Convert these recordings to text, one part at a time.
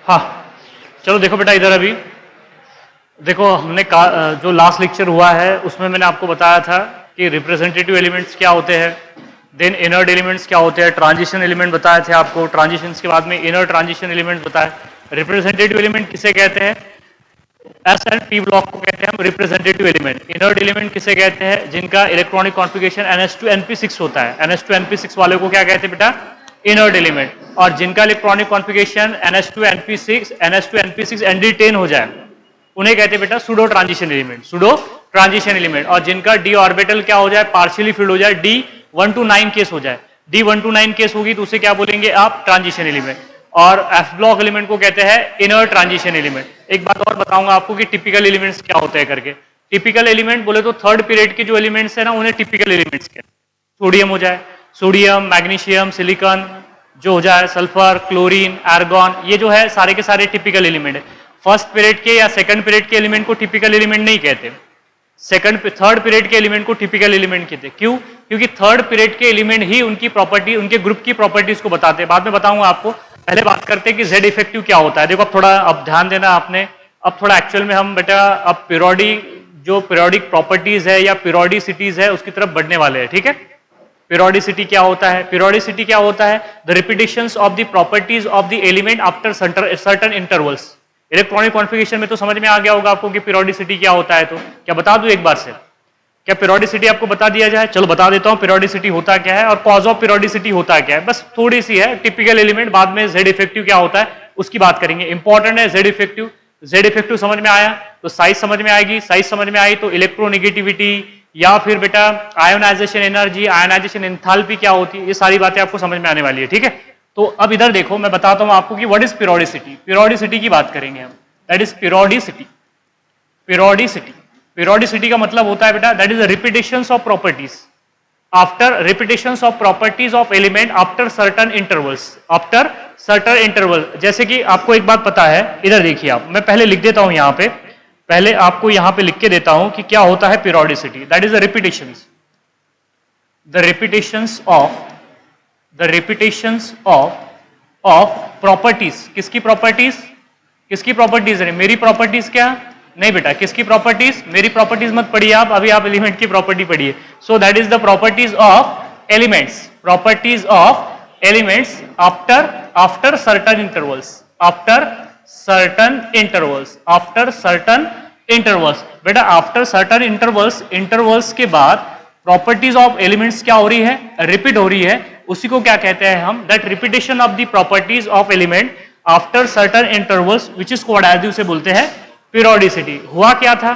हाँ, चलो देखो बेटा इधर अभी देखो हमने जो लास्ट लेक्चर हुआ है उसमें मैंने आपको बताया था कि रिप्रेजेंटेटिव एलिमेंट्स क्या होते हैं, देन इनर एलिमेंट्स क्या होते हैं, ट्रांजिशन एलिमेंट बताए थे आपको, ट्रांजिशंस के बाद में इनर ट्रांजिशन एलिमेंट बताए। रिप्रेजेंटेटिव एलिमेंट किसे कहते हैं? एस एंड पी ब्लॉक को कहते हैं हम रिप्रेजेंटेटिव एलिमेंट। इनर एलिमेंट किसे कहते हैं? जिनका इलेक्ट्रॉनिक कॉन्फ़िगरेशन NH2NP6 होता है। NH2NP6 वाले को क्या कहते हैं बेटा? Inner element. और जिनका इलेक्ट्रॉनिक कॉन्फ़िगरेशन NH2NP6 ND10 हो जाए उन्हें कहते हैं बेटा pseudo transition element. Pseudo transition element. और जिनका डी ऑर्बिटल क्या हो जाए? पार्शियली फिल्ड हो जाए, D1 to 9 केस हो जाए। D1 to 9 केस होगी तो उसे क्या बोलेंगे आप? Transition element. और एफ ब्लॉक एलिमेंट को कहते हैं इनर ट्रांजिशन एलिमेंट। एक बात और बताऊंगा आपको कि टिपिकल एलिमेंट्स क्या होते हैं करके। टिपिकल एलिमेंट बोले तो थर्ड पीरियड के जो एलिमेंट्स है ना उन्हें टिपिकल एलिमेंट्स कहते हैं। सोडियम हो जाए, सोडियम, मैग्नीशियम, सिलिकॉन जो हो जाए, सल्फर, क्लोरीन, आर्गॉन, ये जो है सारे के सारे टिपिकल एलिमेंट है। फर्स्ट पीरियड के या सेकंड पीरियड के एलिमेंट को टिपिकल एलिमेंट नहीं कहते, थर्ड पीरियड के एलिमेंट को टिपिकल एलिमेंट कहते हैं। क्यों? क्योंकि थर्ड पीरियड के एलिमेंट ही उनकी प्रॉपर्टी, उनके ग्रुप की प्रॉपर्टीज को बताते हैं। बाद में बताऊंगा आपको, पहले बात करते हैं कि जेड इफेक्टिव क्या होता है। देखो अब थोड़ा अब ध्यान देना आपने, अब थोड़ा एक्चुअल में हम बेटा अब पीरियोडिक प्रॉपर्टीज है या पीरियोडिसिटीज है उसकी तरफ बढ़ने वाले हैं, ठीक है। पीरियोडिसिटी क्या होता है? पीरियोडिसिटी क्या होता है? The repetitions of the properties of the element after certain intervals. Electronic configuration में तो समझ में आ गया होगा आपको कि पीरियोडिसिटी क्या होता है। तो क्या बता दूं एक बार से? क्या पीरियोडिसिटी आपको बता दिया जाए? चलो बता देता हूं पीरियोडिसिटी होता क्या है और कॉज ऑफ पीरियोडिसिटी होता क्या है। बस थोड़ी सी है, टिपिकल एलिमेंट, बाद में जेड इफेक्टिव क्या होता है उसकी बात करेंगे। इंपॉर्टेंट है जेड इफेक्टिव। जेड इफेक्टिव समझ में आया तो साइज समझ में आएगी, साइज समझ में आई तो इलेक्ट्रोनेगेटिविटी या फिर बेटा आयोनाइजेशन एनर्जी, आयोनाइजेशन एंथैल्पी क्या होती है, ये सारी बातें आपको समझ में आने वाली है, ठीक है। तो अब इधर देखो मैं बताता हूं आपको कि व्हाट इज पीरियोडिसिटी। पीरियोडिसिटी की बात करेंगे हम, that is periodicity. Periodicity, periodicity का मतलब होता है बेटा that is repetitions of properties after repetitions of properties of element after certain intervals, after certain interval. जैसे कि आपको एक बात पता है, इधर देखिए आप, मैं पहले लिख देता हूं यहां पे, पहले आपको यहां पे लिख के देता हूं कि क्या होता है periodicity. That is the repetitions of properties. किसकी प्रॉपर्टीज? किसकी प्रॉपर्टीज है? मेरी प्रॉपर्टीज क्या? नहीं बेटा, किसकी प्रॉपर्टीज? मेरी प्रॉपर्टीज मत पढ़िए आप, अभी आप एलिमेंट की प्रॉपर्टी पढ़िए। So that is the properties of elements, properties of elements after certain intervals, after certain intervals, after certain intervals. बेटा आफ्टर सर्टेन इंटरवल्स, इंटरवल्स के बाद प्रॉपर्टीज ऑफ एलिमेंट्स क्या हो रही है? रिपीट हो रही है। उसी को क्या कहते हैं हम? That repetition of the properties of element after certain intervals which is called as उसे बोलते हैं पीरियोडिसिटी। हुआ क्या था?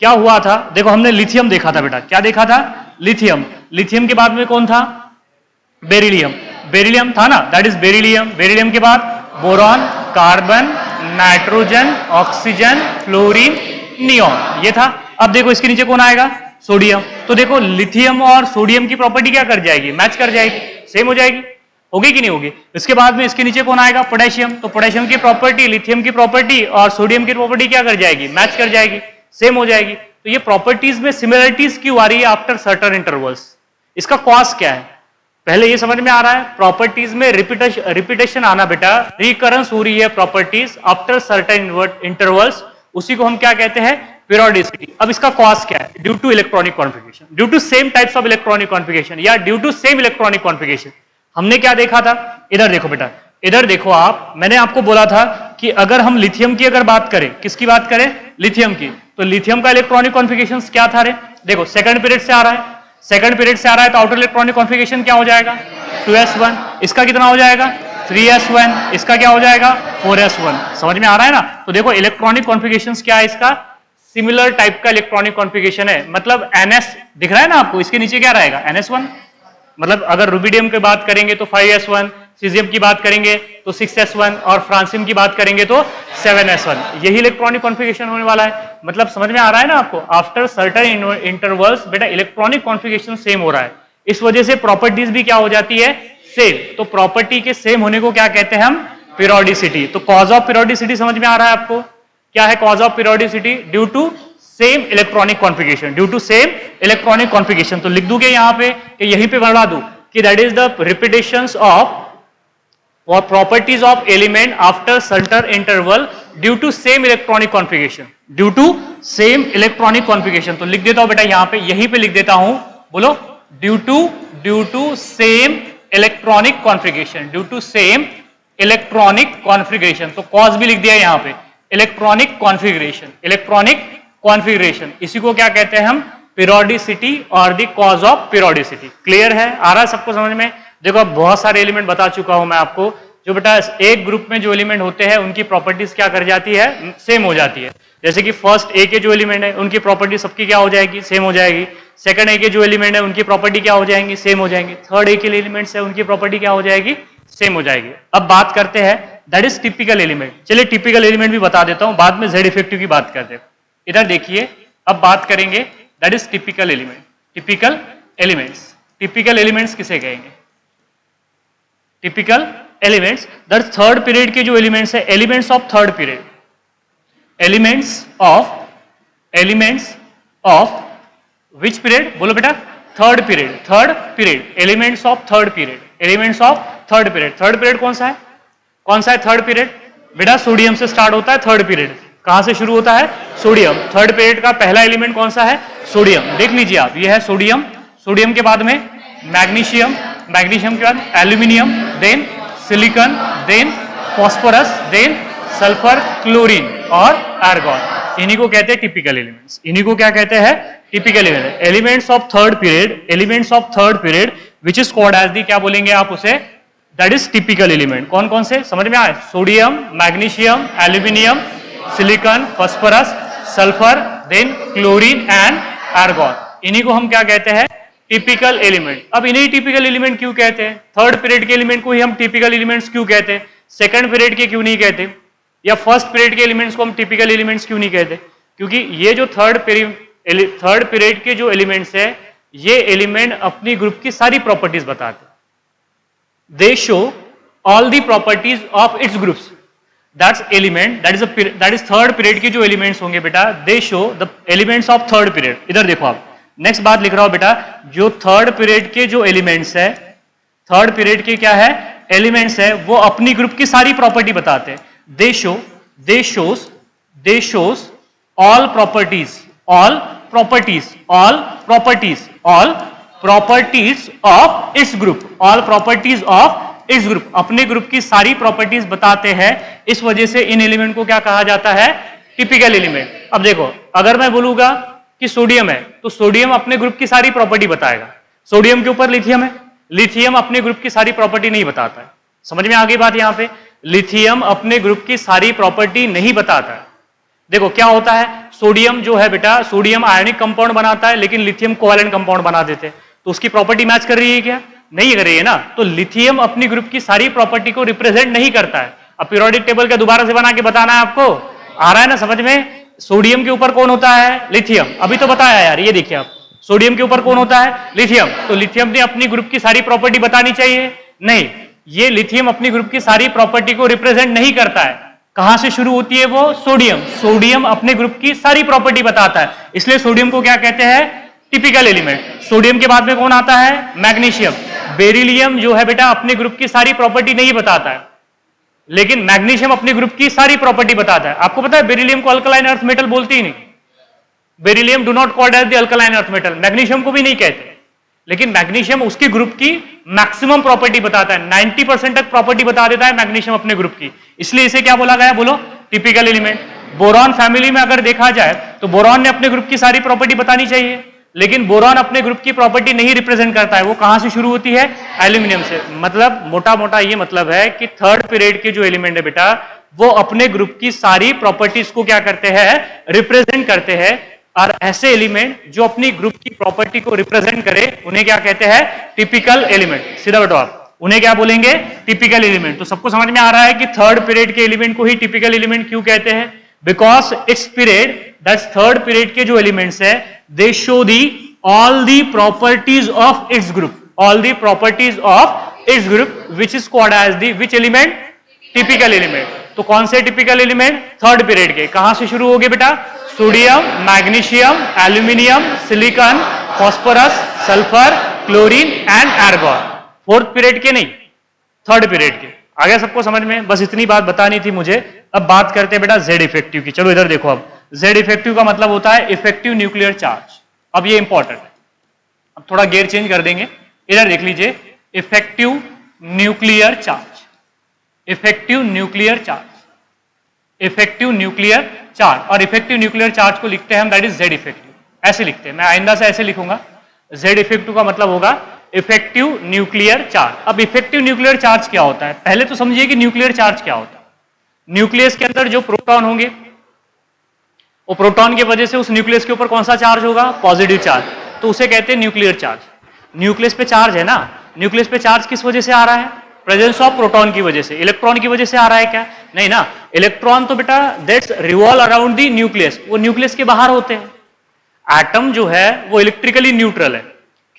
क्या हुआ था? देखो हमने लिथियम देखा था बेटा, क्या देखा था? लिथियम। लिथियम के बाद में कौन था? बेरिलियम। बेरिलियम था ना, दैट इज बेरिलियम। बेरिलियम के बाद boron, carbon, nitrogen, oxygen, fluorine, neon, ये था। अब देखो इसके नीचे कौन आएगा? सोडियम। तो देखो लिथियम और सोडियम की प्रॉपर्टी क्या कर जाएगी? मैच कर जाएगी, सेम हो जाएगी, होगी कि नहीं होगी? इसके बाद में इसके नीचे कौन आएगा? पोटेशियम। तो पोटेशियम की प्रॉपर्टी, लिथियम की प्रॉपर्टी और सोडियम की प्रॉपर्टी क्या कर जाएगी? मैच कर जाएगी, सेम हो जाएगी। तो ये प्रॉपर्टीज में सिमिलरिटीज क्यों आ रही है आफ्टर सर्टेन इंटरवल्स? इसका कॉज क्या है? पहले ये समझ में आ रहा है, प्रॉपर्टीज में रिपीटेशन आना बेटा, रिकरेंस हो रही है प्रॉपर्टीज आफ्टर सर्टेन इंटरवल्स, उसी को हम क्या कहते हैं? पीरियोडिसिटी। अब इसका कॉज क्या है? Due to electronic configuration, due to same types of electronic configuration या due to same electronic configuration. हमने क्या देखा था? इधर देखो बेटा, इधर देखो आप, मैंने आपको बोला था कि अगर हम लिथियम की अगर बात करें, किसकी बात करें? लिथियम की, तो लिथियम का इलेक्ट्रॉनिक कॉन्फ़िगरेशन क्या था रे? देखो सेकंड पीरियड से आ रहा है, सेकंड पीरियड से आ रहा है तो आउटर इलेक्ट्रॉनिक कॉन्फ़िगरेशन क्या हो जाएगा? 2s1। इसका कितना हो जाएगा? 3s1। इसका क्या हो जाएगा? 4s1। समझ में आ रहा है ना? तो देखो इलेक्ट्रॉनिक कॉन्फ़िगरेशन क्या है इसका? सिमिलर टाइप का इलेक्ट्रॉनिक कॉन्फ़िगरेशन है। मतलब NS दिख रहा है ना आपको, इसके नीचे क्या रहेगा? NS1। मतलब अगर रुबिडियम की बात करेंगे तो 5s1, सीजियम की बात करेंगे तो 6s1 और फ्रांसियम की बात करेंगे तो 7s1। यही इलेक्ट्रॉनिक कॉन्फ़िगरेशन होने वाला है। मतलब समझ में आ रहा है ना आपको? आफ्टर सर्टेन इंटरवल्स बेटा इलेक्ट्रॉनिक कॉन्फ़िगरेशन सेम हो रहा है, इस वजह से प्रॉपर्टीज भी क्या हो जाती है? सेम। तो प्रॉपर्टी के सेम होने को क्या कहते हैं हम? पीरियोडिसिटी। तो कॉज ऑफ पीरियोडिसिटी समझ में आ रहा है आपको? क्या है cause of periodicity? Due to same electronic configuration, due to same electronic configuration. तो लिख दूंगे यहां पे कि यहीं पे बढ़ा दूं कि that is the repetitions of और properties of element after certain interval due to same electronic configuration, due to same electronic configuration. तो लिख देता हूं बेटा यहां पे, यहीं पे लिख देता हूं, बोलो due to same electronic configuration, due to same electronic configuration. तो कॉज भी लिख दिया यहां पे, इलेक्ट्रॉनिक कॉन्फ़िगरेशन, इलेक्ट्रॉनिक कॉन्फ़िगरेशन, इसी को क्या कहते हैं हम, पीरियोडिसिटी और the cause of periodicity. Clear है, आ रहा है सबको समझ में? देखो अब बहुत सारे एलिमेंट बता चुका हूं मैं आपको, जो बेटा एक ग्रुप में जो एलिमेंट होते हैं उनकी प्रॉपर्टीज क्या कर जाती है, सेम हो जाती है। जैसे कि फर्स्ट ए के जो एलिमेंट है उनकी प्रॉपर्टी सबकी क्या हो जाएगी, सेम हो जाएगी। सेकंड ए के जो एलिमेंट है उनकी प्रॉपर्टी क्या हो जाएंगी, सेम हो जाएंगी। थर्ड ए के एलिमेंट्स है उनकी प्रॉपर्टी क्या हो जाएगी, सेम हो जाएगी। अब बात करते हैं दैट इज टिपिकल एलिमेंट। चलिए टिपिकल एलिमेंट भी बता देता हूं, बाद में जेड इफेक्टिव की बात करते हैं। इधर देखिए, अब बात करेंगे that is typical element. Typical elements, typical elements किसे कहेंगे, typical elements that third period के जो एलिमेंट्स है, elements of third period, elements of which period, बोलो बेटा, third period, elements of third period, elements of third period. Third period कौन सा है, कौन सा है थर्ड पीरियड, बेटा सोडियम से स्टार्ट होता है थर्ड पीरियड। कहां से शुरू होता है, सोडियम। थर्ड पीरियड का पहला एलिमेंट कौन सा है, सोडियम। देख लीजिए आप, ये है सोडियम, सोडियम के बाद में मैग्नीशियम, मैग्नीशियम के बाद aluminium, then silicon, then phosphorus, then sulphur, chlorine और आर्गॉन। इन्हीं को कहते हैं टिपिकल एलिमेंट्स, इन्हीं को क्या कहते हैं, typical element. Elements of third period, elements of third period which is called as the, क्या बोलेंगे आप उसे, दैट इज टिपिकल एलिमेंट। कौन कौन से समझ में आए, sodium, magnesium, aluminium, silicon, phosphorus, sulphur, then chlorine and argon. इन्हीं को हम क्या कहते हैं, टिपिकल एलिमेंट। अब इन्हीं टिपिकल एलिमेंट क्यों कहते हैं, थर्ड पीरियड के एलिमेंट को ही हम टिपिकल एलिमेंट्स क्यों कहते हैं, सेकंड पीरियड के क्यों नहीं कहते, या फर्स्ट पीरियड के एलिमेंट्स को हम टिपिकल एलिमेंट्स क्यों नहीं कहते? क्योंकि ये जो थर्ड पीरियड के जो एलिमेंट्स है, ये एलिमेंट अपनी ग्रुप की सारी प्रॉपर्टीज बताते हैं। दे show all the properties of it's groups. That's element, that is third period के जो एलिमेंट्स होंगे बेटा, दे show the elements of third period. इधर देखो आप, नेक्स्ट बात लिख रहा हूं बेटा, जो थर्ड पीरियड के जो एलिमेंट्स है, थर्ड पीरियड के क्या है, एलिमेंट्स है, वो अपनी ग्रुप की सारी प्रॉपर्टी बताते हैं। दे shows all properties of its group, all properties of its group, अपने ग्रुप की सारी प्रॉपर्टीज बताते हैं। इस वजह से इन एलिमेंट को क्या कहा जाता है, टिपिकल एलिमेंट। अब देखो, अगर मैं बोलूंगा कि सोडियम है, तो सोडियम अपने ग्रुप की सारी प्रॉपर्टी बताएगा। सोडियम के ऊपर लिथियम है, लिथियम अपने ग्रुप की सारी प्रॉपर्टी नहीं बताता है। समझ में आ गई बात? यहां पे लिथियम अपने ग्रुप की सारी प्रॉपर्टी नहीं बताता है। देखो क्या होता है, सोडियम जो है बेटा, सोडियम आयनिक कंपाउंड बनाता है, लेकिन लिथियम कोवैलेंट कंपाउंड बना देते हैं, तो उसकी प्रॉपर्टी मैच कर रही है क्या, नहीं कर रही है ना। तो लिथियम अपनी ग्रुप की सारी प्रॉपर्टी को रिप्रेजेंट नहीं करता है। अब पीरियोडिक टेबल का दोबारा से बना के बताना है आपको, आ रहा है ना समझ में? सोडियम के ऊपर कौन होता है, लिथियम। अभी तो बताया यार, ये देखिए आप, सोडियम के ऊपर कौन होता है, लिथियम। तो लिथियम ने अपनी ग्रुप की सारी प्रॉपर्टी बतानी चाहिए, नहीं, ये लिथियम अपनी ग्रुप की सारी प्रॉपर्टी को रिप्रेजेंट नहीं करता है। कहां से शुरू होती है वो, सोडियम। सोडियम अपने ग्रुप की सारी प्रॉपर्टी बताता है, इसलिए सोडियम को क्या कहते हैं, टिपिकल एलिमेंट। सोडियम के बाद में कौन आता है, मैग्नीशियम। बेरिलियम जो है बेटा अपने ग्रुप की सारी प्रॉपर्टी नहीं बताता है, लेकिन मैग्नीशियम अपने ग्रुप की सारी प्रॉपर्टी बताता है। आपको पता है बेरिलियम को अल्कलाइन अर्थ मेटल बोलती ही नहीं, beryllium do not called as the alkaline earth metal, magnesium को भी नहीं कहते, लेकिन मैग्नीशियम उसकी ग्रुप की मैक्सिमम प्रॉपर्टी बताता है, 90% तक प्रॉपर्टी बता देता है मैग्नीशियम अपने ग्रुप की, इसलिए इसे क्या बोला गया, बोलो टिपिकल एलिमेंट। बोरॉन फैमिली में अगर देखा जाए तो बोरॉन ने अपने ग्रुप की सारी प्रॉपर्टी बतानी चाहिए, लेकिन बोरॉन अपने ग्रुप की प्रॉपर्टी नहीं रिप्रेजेंट करता है। वो कहां से शुरू होती है, एल्यूमिनियम से। मतलब मोटा मोटा ये मतलब है कि थर्ड पीरियड के जो एलिमेंट है बेटा, वो अपने ग्रुप की सारी प्रॉपर्टीज को क्या करते हैं, रिप्रेजेंट करते हैं। और ऐसे एलिमेंट जो अपनी ग्रुप की प्रॉपर्टी को रिप्रेजेंट करे, उन्हें क्या कहते हैं, टिपिकल एलिमेंट। सीधा बैठो आप, उन्हें क्या बोलेंगे, टिपिकल एलिमेंट। तो सबको समझ में आ रहा है कि थर्ड पीरियड के एलिमेंट को ही टिपिकल एलिमेंट क्यों कहते हैं, because its period, that's third period के जो एलिमेंट्स है, they show the all the properties of its group, all the properties of its group which is called as the which element, typical element. तो कौन से typical element, third period के। कहां से शुरू होगे बेटा, sodium, magnesium, aluminium, silicon, phosphorus, sulphur, chlorine and argon. Fourth period के नहीं, थर्ड पीरियड के। आ गया सबको समझ में? बस इतनी बात बतानी थी मुझे। अब बात करते हैं बेटा जेड इफेक्टिव की। चलो इधर देखो, अब जेड इफेक्टिव का मतलब होता है इफेक्टिव न्यूक्लियर चार्ज। अब ये इंपॉर्टेंट है, अब थोड़ा गेयर चेंज कर देंगे। इधर देख लीजिए, effective nuclear charge, effective nuclear charge, effective nuclear charge. और इफेक्टिव न्यूक्लियर चार्ज को लिखते हैं हम, दैट इज जेड इफेक्टिव। ऐसे लिखते हैं, मैं आइंदा से ऐसे लिखूंगा। जेड इफेक्टिव का मतलब होगा इफेक्टिव न्यूक्लियर चार्ज। अब इफेक्टिव न्यूक्लियर चार्ज क्या होता है? पहले तो समझिए कि न्यूक्लियर चार्ज क्या होता है। न्यूक्लियस के अंदर जो प्रोटॉन होंगे, वो प्रोटॉन की वजह से उस न्यूक्लियस के ऊपर कौन सा चार्ज होगा? पॉजिटिव चार्ज, तो उसे कहते हैं न्यूक्लियर चार्ज। न्यूक्लियस पे चार्ज है ना, न्यूक्लियस पे चार्ज किस वजह से आ रहा है? प्रेजेंस ऑफ प्रोटॉन की वजह से। इलेक्ट्रॉन की वजह से आ रहा है क्या? नहीं ना, इलेक्ट्रॉन तो बेटा that's revolve around the nucleus, वो न्यूक्लियस के बाहर होते हैं। एटम जो है वो इलेक्ट्रिकली न्यूट्रल है।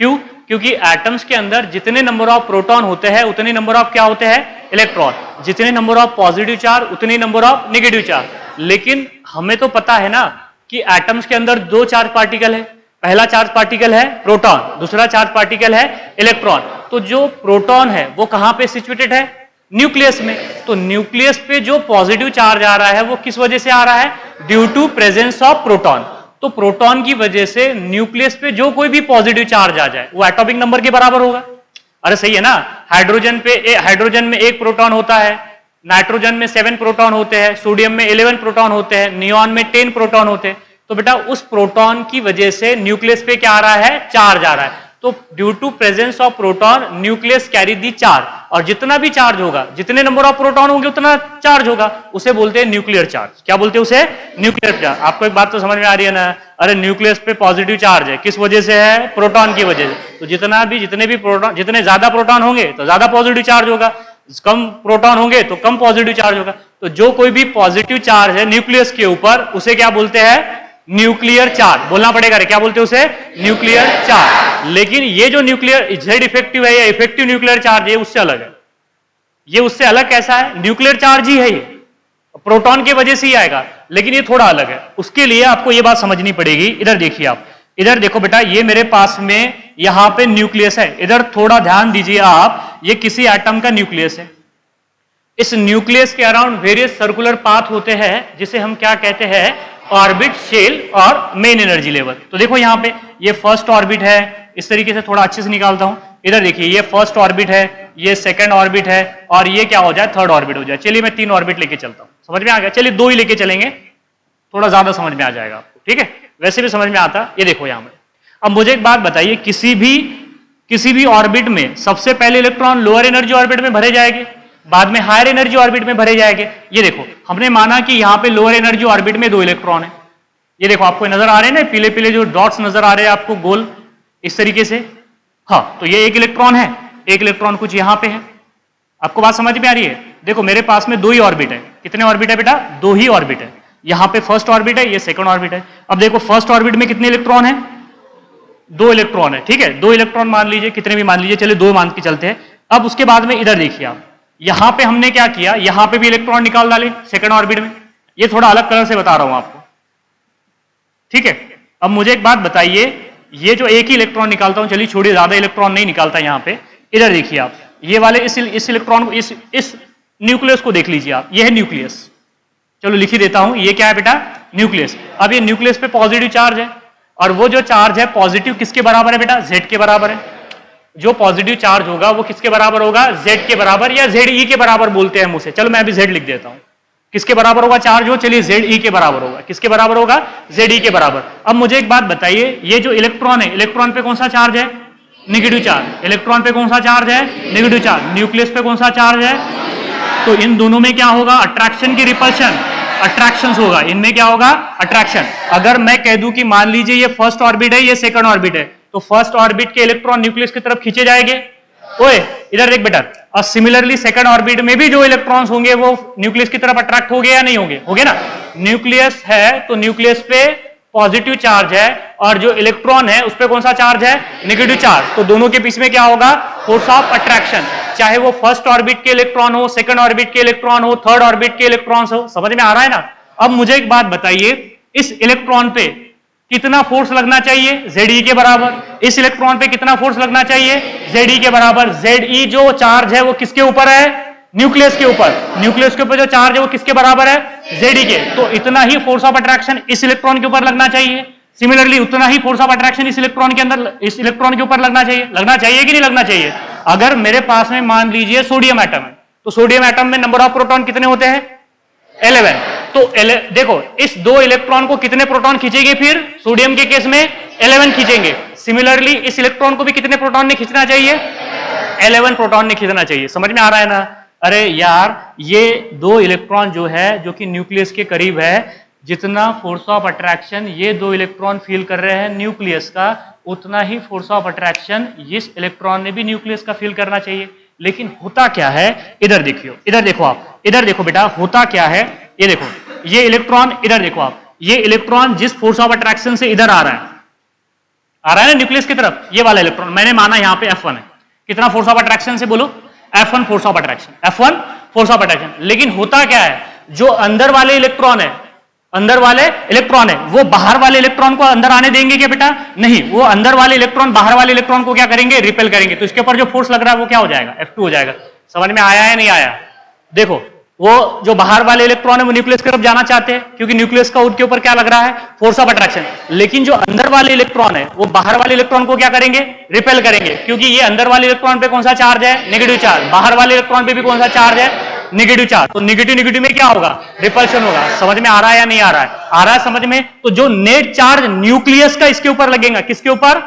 क्यों? क्योंकि एटम्स के अंदर जितने नंबर ऑफ प्रोटॉन होते हैं उतने नंबर ऑफ क्या होते हैं? इलेक्ट्रॉन। जितने नंबर ऑफ पॉजिटिव चार्ज उतने नंबर ऑफ नेगेटिव चार्ज। लेकिन हमें तो पता है ना कि एटम्स के अंदर दो चार्ज पार्टिकल है। पहला चार्ज पार्टिकल है प्रोटॉन, दूसरा चार्ज पार्टिकल है इलेक्ट्रॉन। तो जो प्रोटॉन है वो कहां पे सिचुएटेड है? न्यूक्लियस में। तो न्यूक्लियस पे जो पॉजिटिव चार्ज आ रहा है वो किस वजह से आ रहा है? Due to presence of proton. तो प्रोटॉन की वजह से न्यूक्लियस पे जो कोई भी पॉजिटिव चार्ज आ जाए वो एटॉमिक नंबर के बराबर होगा। अरे सही है ना, हाइड्रोजन में 1 प्रोटॉन होता है, नाइट्रोजन में 7 प्रोटॉन होते हैं, सोडियम में 11 प्रोटॉन होते हैं, नियॉन में 10 प्रोटॉन होते हैं। तो बेटा उस प्रोटॉन की वजह से न्यूक्लियस पे क्या आ रहा है? चार्ज आ रहा है। तो due to presence of proton nucleus carry the charge, और जितना भी चार्ज होगा, जितने नंबर ऑफ प्रोटॉन होंगे उतना चार्ज होगा, उसे बोलते हैं न्यूक्लियर चार्ज। क्या बोलते हैं उसे? Nuclear charge. आपको एक बात तो समझ में आ रही है ना, अरे न्यूक्लियस पे पॉजिटिव चार्ज है, किस वजह से है? प्रोटॉन की वजह से। तो जितने ज्यादा प्रोटॉन होंगे तो ज्यादा पॉजिटिव चार्ज होगा, कम प्रोटॉन होंगे तो कम पॉजिटिव चार्ज होगा। तो जो कोई भी पॉजिटिव चार्ज है न्यूक्लियस के ऊपर उसे क्या बोलते हैं? Nuclear charge. बोलना पड़ेगा रे, क्या बोलते हैं उसे? Nuclear charge. लेकिन ये जो न्यूक्लियर जेड इफेक्टिव है या इफेक्टिव न्यूक्लियर चार्ज है उससे अलग है। ये उससे अलग कैसा है? न्यूक्लियर चार्ज ही है ये, प्रोटॉन की वजह से ही आएगा, लेकिन ये थोड़ा अलग है। उसके लिए आपको ये बात समझनी पड़ेगी। इधर देखिए आप, इधर देखो बेटा, ये मेरे पास में यहां पे न्यूक्लियस है। इधर थोड़ा ध्यान दीजिए आप, ये किसी एटम का न्यूक्लियस है। इस न्यूक्लियस के अराउंड वेरियस सर्कुलर पाथ होते हैं जिसे हम क्या कहते हैं? ऑर्बिट, शेल और मेन एनर्जी लेवल। तो देखो यहां पे ये फर्स्ट ऑर्बिट है, इस तरीके से थोड़ा अच्छे से निकालता हूं। इधर देखिए ये फर्स्ट ऑर्बिट है, ये सेकंड ऑर्बिट है, और ये क्या हो जाए? थर्ड ऑर्बिट हो जाए। चलिए मैं 3 ऑर्बिट लेके चलता हूं, समझ में आ गया? चलिए 2 ही लेके चलेंगे, थोड़ा ज्यादा समझ में आ जाएगा आपको, ठीक है? वैसे भी समझ में आता। ये देखो यहां में, अब मुझे एक बात बताइए, किसी भी ऑर्बिट में सबसे पहले इलेक्ट्रॉन लोअर एनर्जी ऑर्बिट में भरे जाएंगे, बाद में हायर एनर्जी ऑर्बिट में भरे जाएंगे। ये देखो हमने माना कि यहां पे लोअर एनर्जी ऑर्बिट में 2 इलेक्ट्रॉन है। ये देखो आपको नजर आ रहे हैं ना, पीले पीले जो डॉट्स नजर आ रहे हैं आपको गोल, इस तरीके से। हाँ, तो ये 1 इलेक्ट्रॉन है, 1 इलेक्ट्रॉन कुछ यहां पे है। आपको बात समझ में आ रही है? देखो मेरे पास में 2 ही ऑर्बिट है। कितने ऑर्बिट है बेटा? 2 ही ऑर्बिट है। यहां पे फर्स्ट ऑर्बिट है, ये सेकंड ऑर्बिट है। अब देखो फर्स्ट ऑर्बिट में कितने इलेक्ट्रॉन है? 2 इलेक्ट्रॉन है, ठीक है? 2 इलेक्ट्रॉन मान लीजिए, कितने भी मान लीजिए, चलिए 2 मान के चलते हैं। अब उसके बाद में इधर देखिए आप, यहां पे हमने क्या किया? यहां पे भी इलेक्ट्रॉन निकाल डाले सेकंड ऑर्बिट में। ये थोड़ा अलग कलर से बता रहा हूं आपको, ठीक है? अब मुझे एक बात बताइए, ये जो एक ही इलेक्ट्रॉन निकालता हूं, चलिए छोड़िए, ज्यादा इलेक्ट्रॉन नहीं निकालता यहां पे। इधर देखिए आप, ये वाले इस इलेक्ट्रॉन को, इस न्यूक्लियस को देख लीजिए आप, ये है न्यूक्लियस। चलो लिख ही देता हूं, ये क्या है बेटा? न्यूक्लियस। अब ये न्यूक्लियस पे पॉजिटिव चार्ज है, और वो जो चार्ज है पॉजिटिव किसके बराबर है बेटा? जेड के बराबर है। जो पॉजिटिव चार्ज होगा वो किसके बराबर होगा? जेड के बराबर, या जेड ई के बराबर बोलते हैं मुझसे। चलो मैं अभी जेड लिख देता हूं। किसके बराबर होगा चार्ज हो? चलिए जेड ई के बराबर होगा। किसके बराबर होगा? जेड ई के बराबर। अब मुझे एक बात बताइए, ये जो इलेक्ट्रॉन है, इलेक्ट्रॉन पे कौन सा चार्ज है? Negative charge. इलेक्ट्रॉन पे कौन सा चार्ज है? Negative charge. न्यूक्लियस पे कौन सा चार्ज है? तो इन दोनों में क्या होगा? अट्रैक्शन की रिपल्शन, अट्रैक्शन होगा। इनमें क्या होगा? अट्रैक्शन। अगर मैं कह दूं कि मान लीजिए ये फर्स्ट ऑर्बिट है, ये सेकंड ऑर्बिट है, तो फर्स्ट ऑर्बिट के इलेक्ट्रॉन न्यूक्लियस की तरफ खींचे जाएंगे। ओए इधर देख बेटा, और सिमिलरली सेकंड ऑर्बिट में भी जो इलेक्ट्रॉन्स होंगे वो न्यूक्लियस की तरफ अट्रैक्ट हो गए या नहीं होंगे? हो गए ना। न्यूक्लियस है तो न्यूक्लियस पे पॉजिटिव चार्ज है, और जो इलेक्ट्रॉन है उस पे कौन सा चार्ज है? Negative charge. तो दोनों के बीच में क्या होगा? Force of attraction. चाहे वो फर्स्ट ऑर्बिट के इलेक्ट्रॉन हो, सेकंड ऑर्बिट के इलेक्ट्रॉन हो, थर्ड ऑर्बिट के इलेक्ट्रॉन्स हो। समझ में आ रहा है ना? अब मुझे एक बात बताइए, इस इलेक्ट्रॉन पे कितना फोर्स लगना चाहिए? Ze के बराबर। इस इलेक्ट्रॉन पे कितना फोर्स लगना चाहिए? Ze के बराबर। Ze जो चार्ज है वो किसके ऊपर है? न्यूक्लियस के ऊपर जो चार्ज है वो किसके बराबर है, Zd के। तो इतना ही फोर्स ऑफ अट्रैक्शन इस इलेक्ट्रॉन के ऊपर लगना चाहिए। सिमिलरली उतना ही फोर्स ऑफ अट्रैक्शन इस इलेक्ट्रॉन के ऊपर लगना चाहिए कि नहीं लगना चाहिए। अगर मेरे पास में मान लीजिए सोडियम एटम है, तो सोडियम एटम में नंबर ऑफ प्रोटॉन कितने होते हैं, 11। तो देखो इस दो इलेक्ट्रॉन को कितने प्रोटॉन खींचेंगे, फिर सोडियम के केस में 11 खींचेंगे। सिमिलरली इस इलेक्ट्रॉन को भी कितने प्रोटॉन ने खींचना चाहिए, 11 प्रोटॉन ने खींचना चाहिए। समझ में आ रहा है ना। अरे यार ये दो इलेक्ट्रॉन जो है जो कि न्यूक्लियस के करीब है, जितना फोर्स ऑफ अट्रैक्शन ये दो इलेक्ट्रॉन फील कर रहे हैं न्यूक्लियस का, उतना ही फोर्स ऑफ अट्रैक्शन इस इलेक्ट्रॉन ने भी न्यूक्लियस का फील करना चाहिए। लेकिन होता क्या है, इधर देखियो, इधर देखो आप, इधर देखो बेटा, होता क्या है, ये देखो ये इलेक्ट्रॉन, इधर देखो आप, ये इलेक्ट्रॉन जिस फोर्स ऑफ अट्रैक्शन से इधर आ रहा है ना न्यूक्लियस की तरफ, ये वाला इलेक्ट्रॉन मैंने माना यहां पे F1 है। कितना फोर्स ऑफ अट्रैक्शन से बोलो, F1 force of attraction, F1 force of attraction. लेकिन होता क्या है, जो अंदर वाले इलेक्ट्रॉन है वो बाहर वाले इलेक्ट्रॉन को अंदर आने देंगे क्या बेटा, नहीं, वो अंदर वाले इलेक्ट्रॉन बाहर वाले इलेक्ट्रॉन को क्या करेंगे, रिपेल करेंगे। तो इसके ऊपर जो फोर्स लग रहा है वो क्या हो जाएगा, F2 हो जाएगा। समझ में आया है नहीं आया। देखो वो जो बाहर वाले इलेक्ट्रॉन है वो न्यूक्लियस की तरफ जाना चाहते हैं, क्योंकि न्यूक्लियस का उनके ऊपर क्या लग रहा है, फोर्स ऑफ अट्रैक्शन। लेकिन जो अंदर वाले इलेक्ट्रॉन है वो बाहर वाले इलेक्ट्रॉन को क्या करेंगे, रिपेल करेंगे, क्योंकि ये अंदर वाले इलेक्ट्रॉन पे कौन सा चार्ज है, नेगेटिव चार्ज, बाहर वाले इलेक्ट्रॉन पे भी कौन सा चार्ज है, नेगेटिव चार्ज। तो नेगेटिव में क्या होगा, रिपल्शन होगा। समझ में आ रहा है या नहीं आ रहा है, आ रहा है समझ में। तो जो नेट चार्ज न्यूक्लियस का इसके ऊपर लगेगा, किसके ऊपर,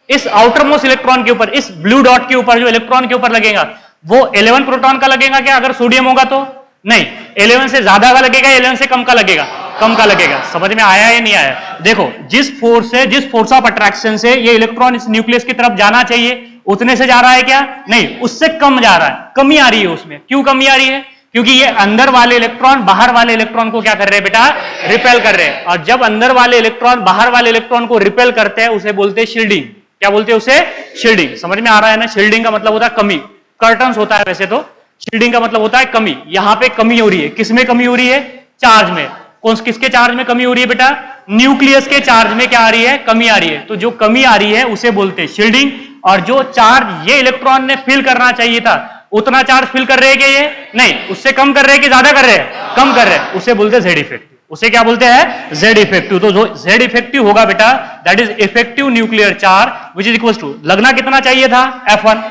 इस आउटर मोस्ट इलेक्ट्रॉन के ऊपर, इस ब्लू डॉट के ऊपर जो इलेक्ट्रॉन के ऊपर लगेगा वो 11 प्रोटॉन का लगेगा क्या, अगर सोडियम होगा तो, नहीं, 11 से ज्यादा का लगेगा, 11 से कम का लगेगा, कम का लगेगा। समझ में आया या नहीं आया। देखो जिस फोर्स ऑफ अट्रैक्शन से ये इलेक्ट्रॉन इस न्यूक्लियस की तरफ जाना चाहिए उतने से जा रहा है क्या, नहीं, उससे कम जा रहा है, कमी आ रही है उसमें। क्यों कमी आ रही है, क्योंकि ये अंदर वाले इलेक्ट्रॉन बाहर वाले इलेक्ट्रॉन को क्या कर रहे हैं बेटा, रिपेल कर रहे हैं। और जब अंदर वाले इलेक्ट्रॉन बाहर वाले इलेक्ट्रॉन को रिपेल करते हैं उसे बोलते हैं शील्डिंग। क्या बोलते हैं उसे, शील्डिंग। समझ में आ रहा है ना। शील्डिंग का मतलब होता है कमी, कर्टन्स होता है वैसे तो, शील्डिंग का मतलब होता है कमी। यहां पे कमी हो रही है, किसमें कमी हो रही है, चार्ज में। किसके चार्ज में कमी हो रही है बेटा, न्यूक्लियस के चार्ज में क्या आ रही है, कमी आ रही है। तो जो कमी आ रही है उसे बोलते हैं शील्डिंग। और जो चार्ज ये इलेक्ट्रॉन ने फिल करना चाहिए था उतना चार्ज फिल कर रहे हैं कि ये, नहीं, उससे कम कर रहे हैं कि ज्यादा कर रहे हैं, कम कर रहे हैं, उसे बोलते हैं Z इफेक्टिव। उसे क्या बोलते हैं, Z इफेक्टिव। तो जो Z इफेक्टिव होगा बेटा, that is effective nuclear charge which is equal to, लगना कितना चाहिए था, F1,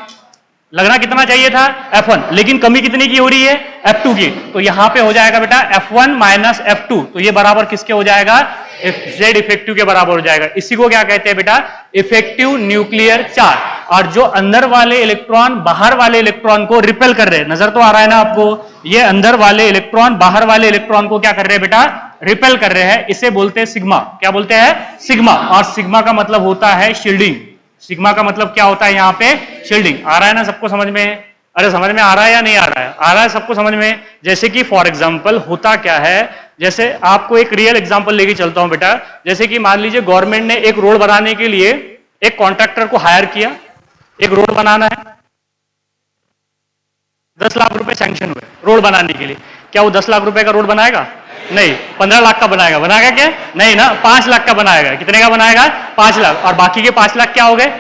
लगना कितना चाहिए था, F1, लेकिन कमी कितनी की हो रही है, F2 की। तो यहां पे हो जाएगा बेटा F1 माइनस F2, तो ये बराबर किसके हो जाएगा, Z इफेक्टिव के बराबर हो जाएगा। इसी को क्या कहते हैं बेटा, इफेक्टिव न्यूक्लियर चार्ज। और जो अंदर वाले इलेक्ट्रॉन बाहर वाले इलेक्ट्रॉन को रिपेल कर रहे हैं, नजर तो आ रहा है ना आपको, ये अंदर वाले इलेक्ट्रॉन बाहर वाले इलेक्ट्रॉन को क्या कर रहे हैं बेटा, रिपेल कर रहे हैं, इसे बोलते हैं सिग्मा। क्या बोलते हैं, सिग्मा। और सिग्मा का मतलब होता है शील्डिंग। सिग्मा का मतलब क्या होता है यहाँ पे, शील्डिंग। आ रहा है ना सबको समझ में, अरे समझ में आ रहा है या नहीं आ रहा है, आ रहा है सबको समझ में। जैसे कि फॉर एग्जांपल होता क्या है, जैसे आपको एक रियल एग्जांपल लेके चलता हूं बेटा। जैसे कि मान लीजिए गवर्नमेंट ने एक रोड बनाने के लिए एक कॉन्ट्रैक्टर को हायर किया, एक रोड बनाना है, 10 लाख रुपए सैंक्शन हुए रोड बनाने के लिए। क्या वो 10 लाख रुपए का रोड बनाएगा, नहीं, 15 लाख का बनाएगा क्या, नहीं ना, 5 लाख का बनाएगा। कितने का बनाएगा, 5 लाख। और बाकी के 5 लाख क्या हो गए,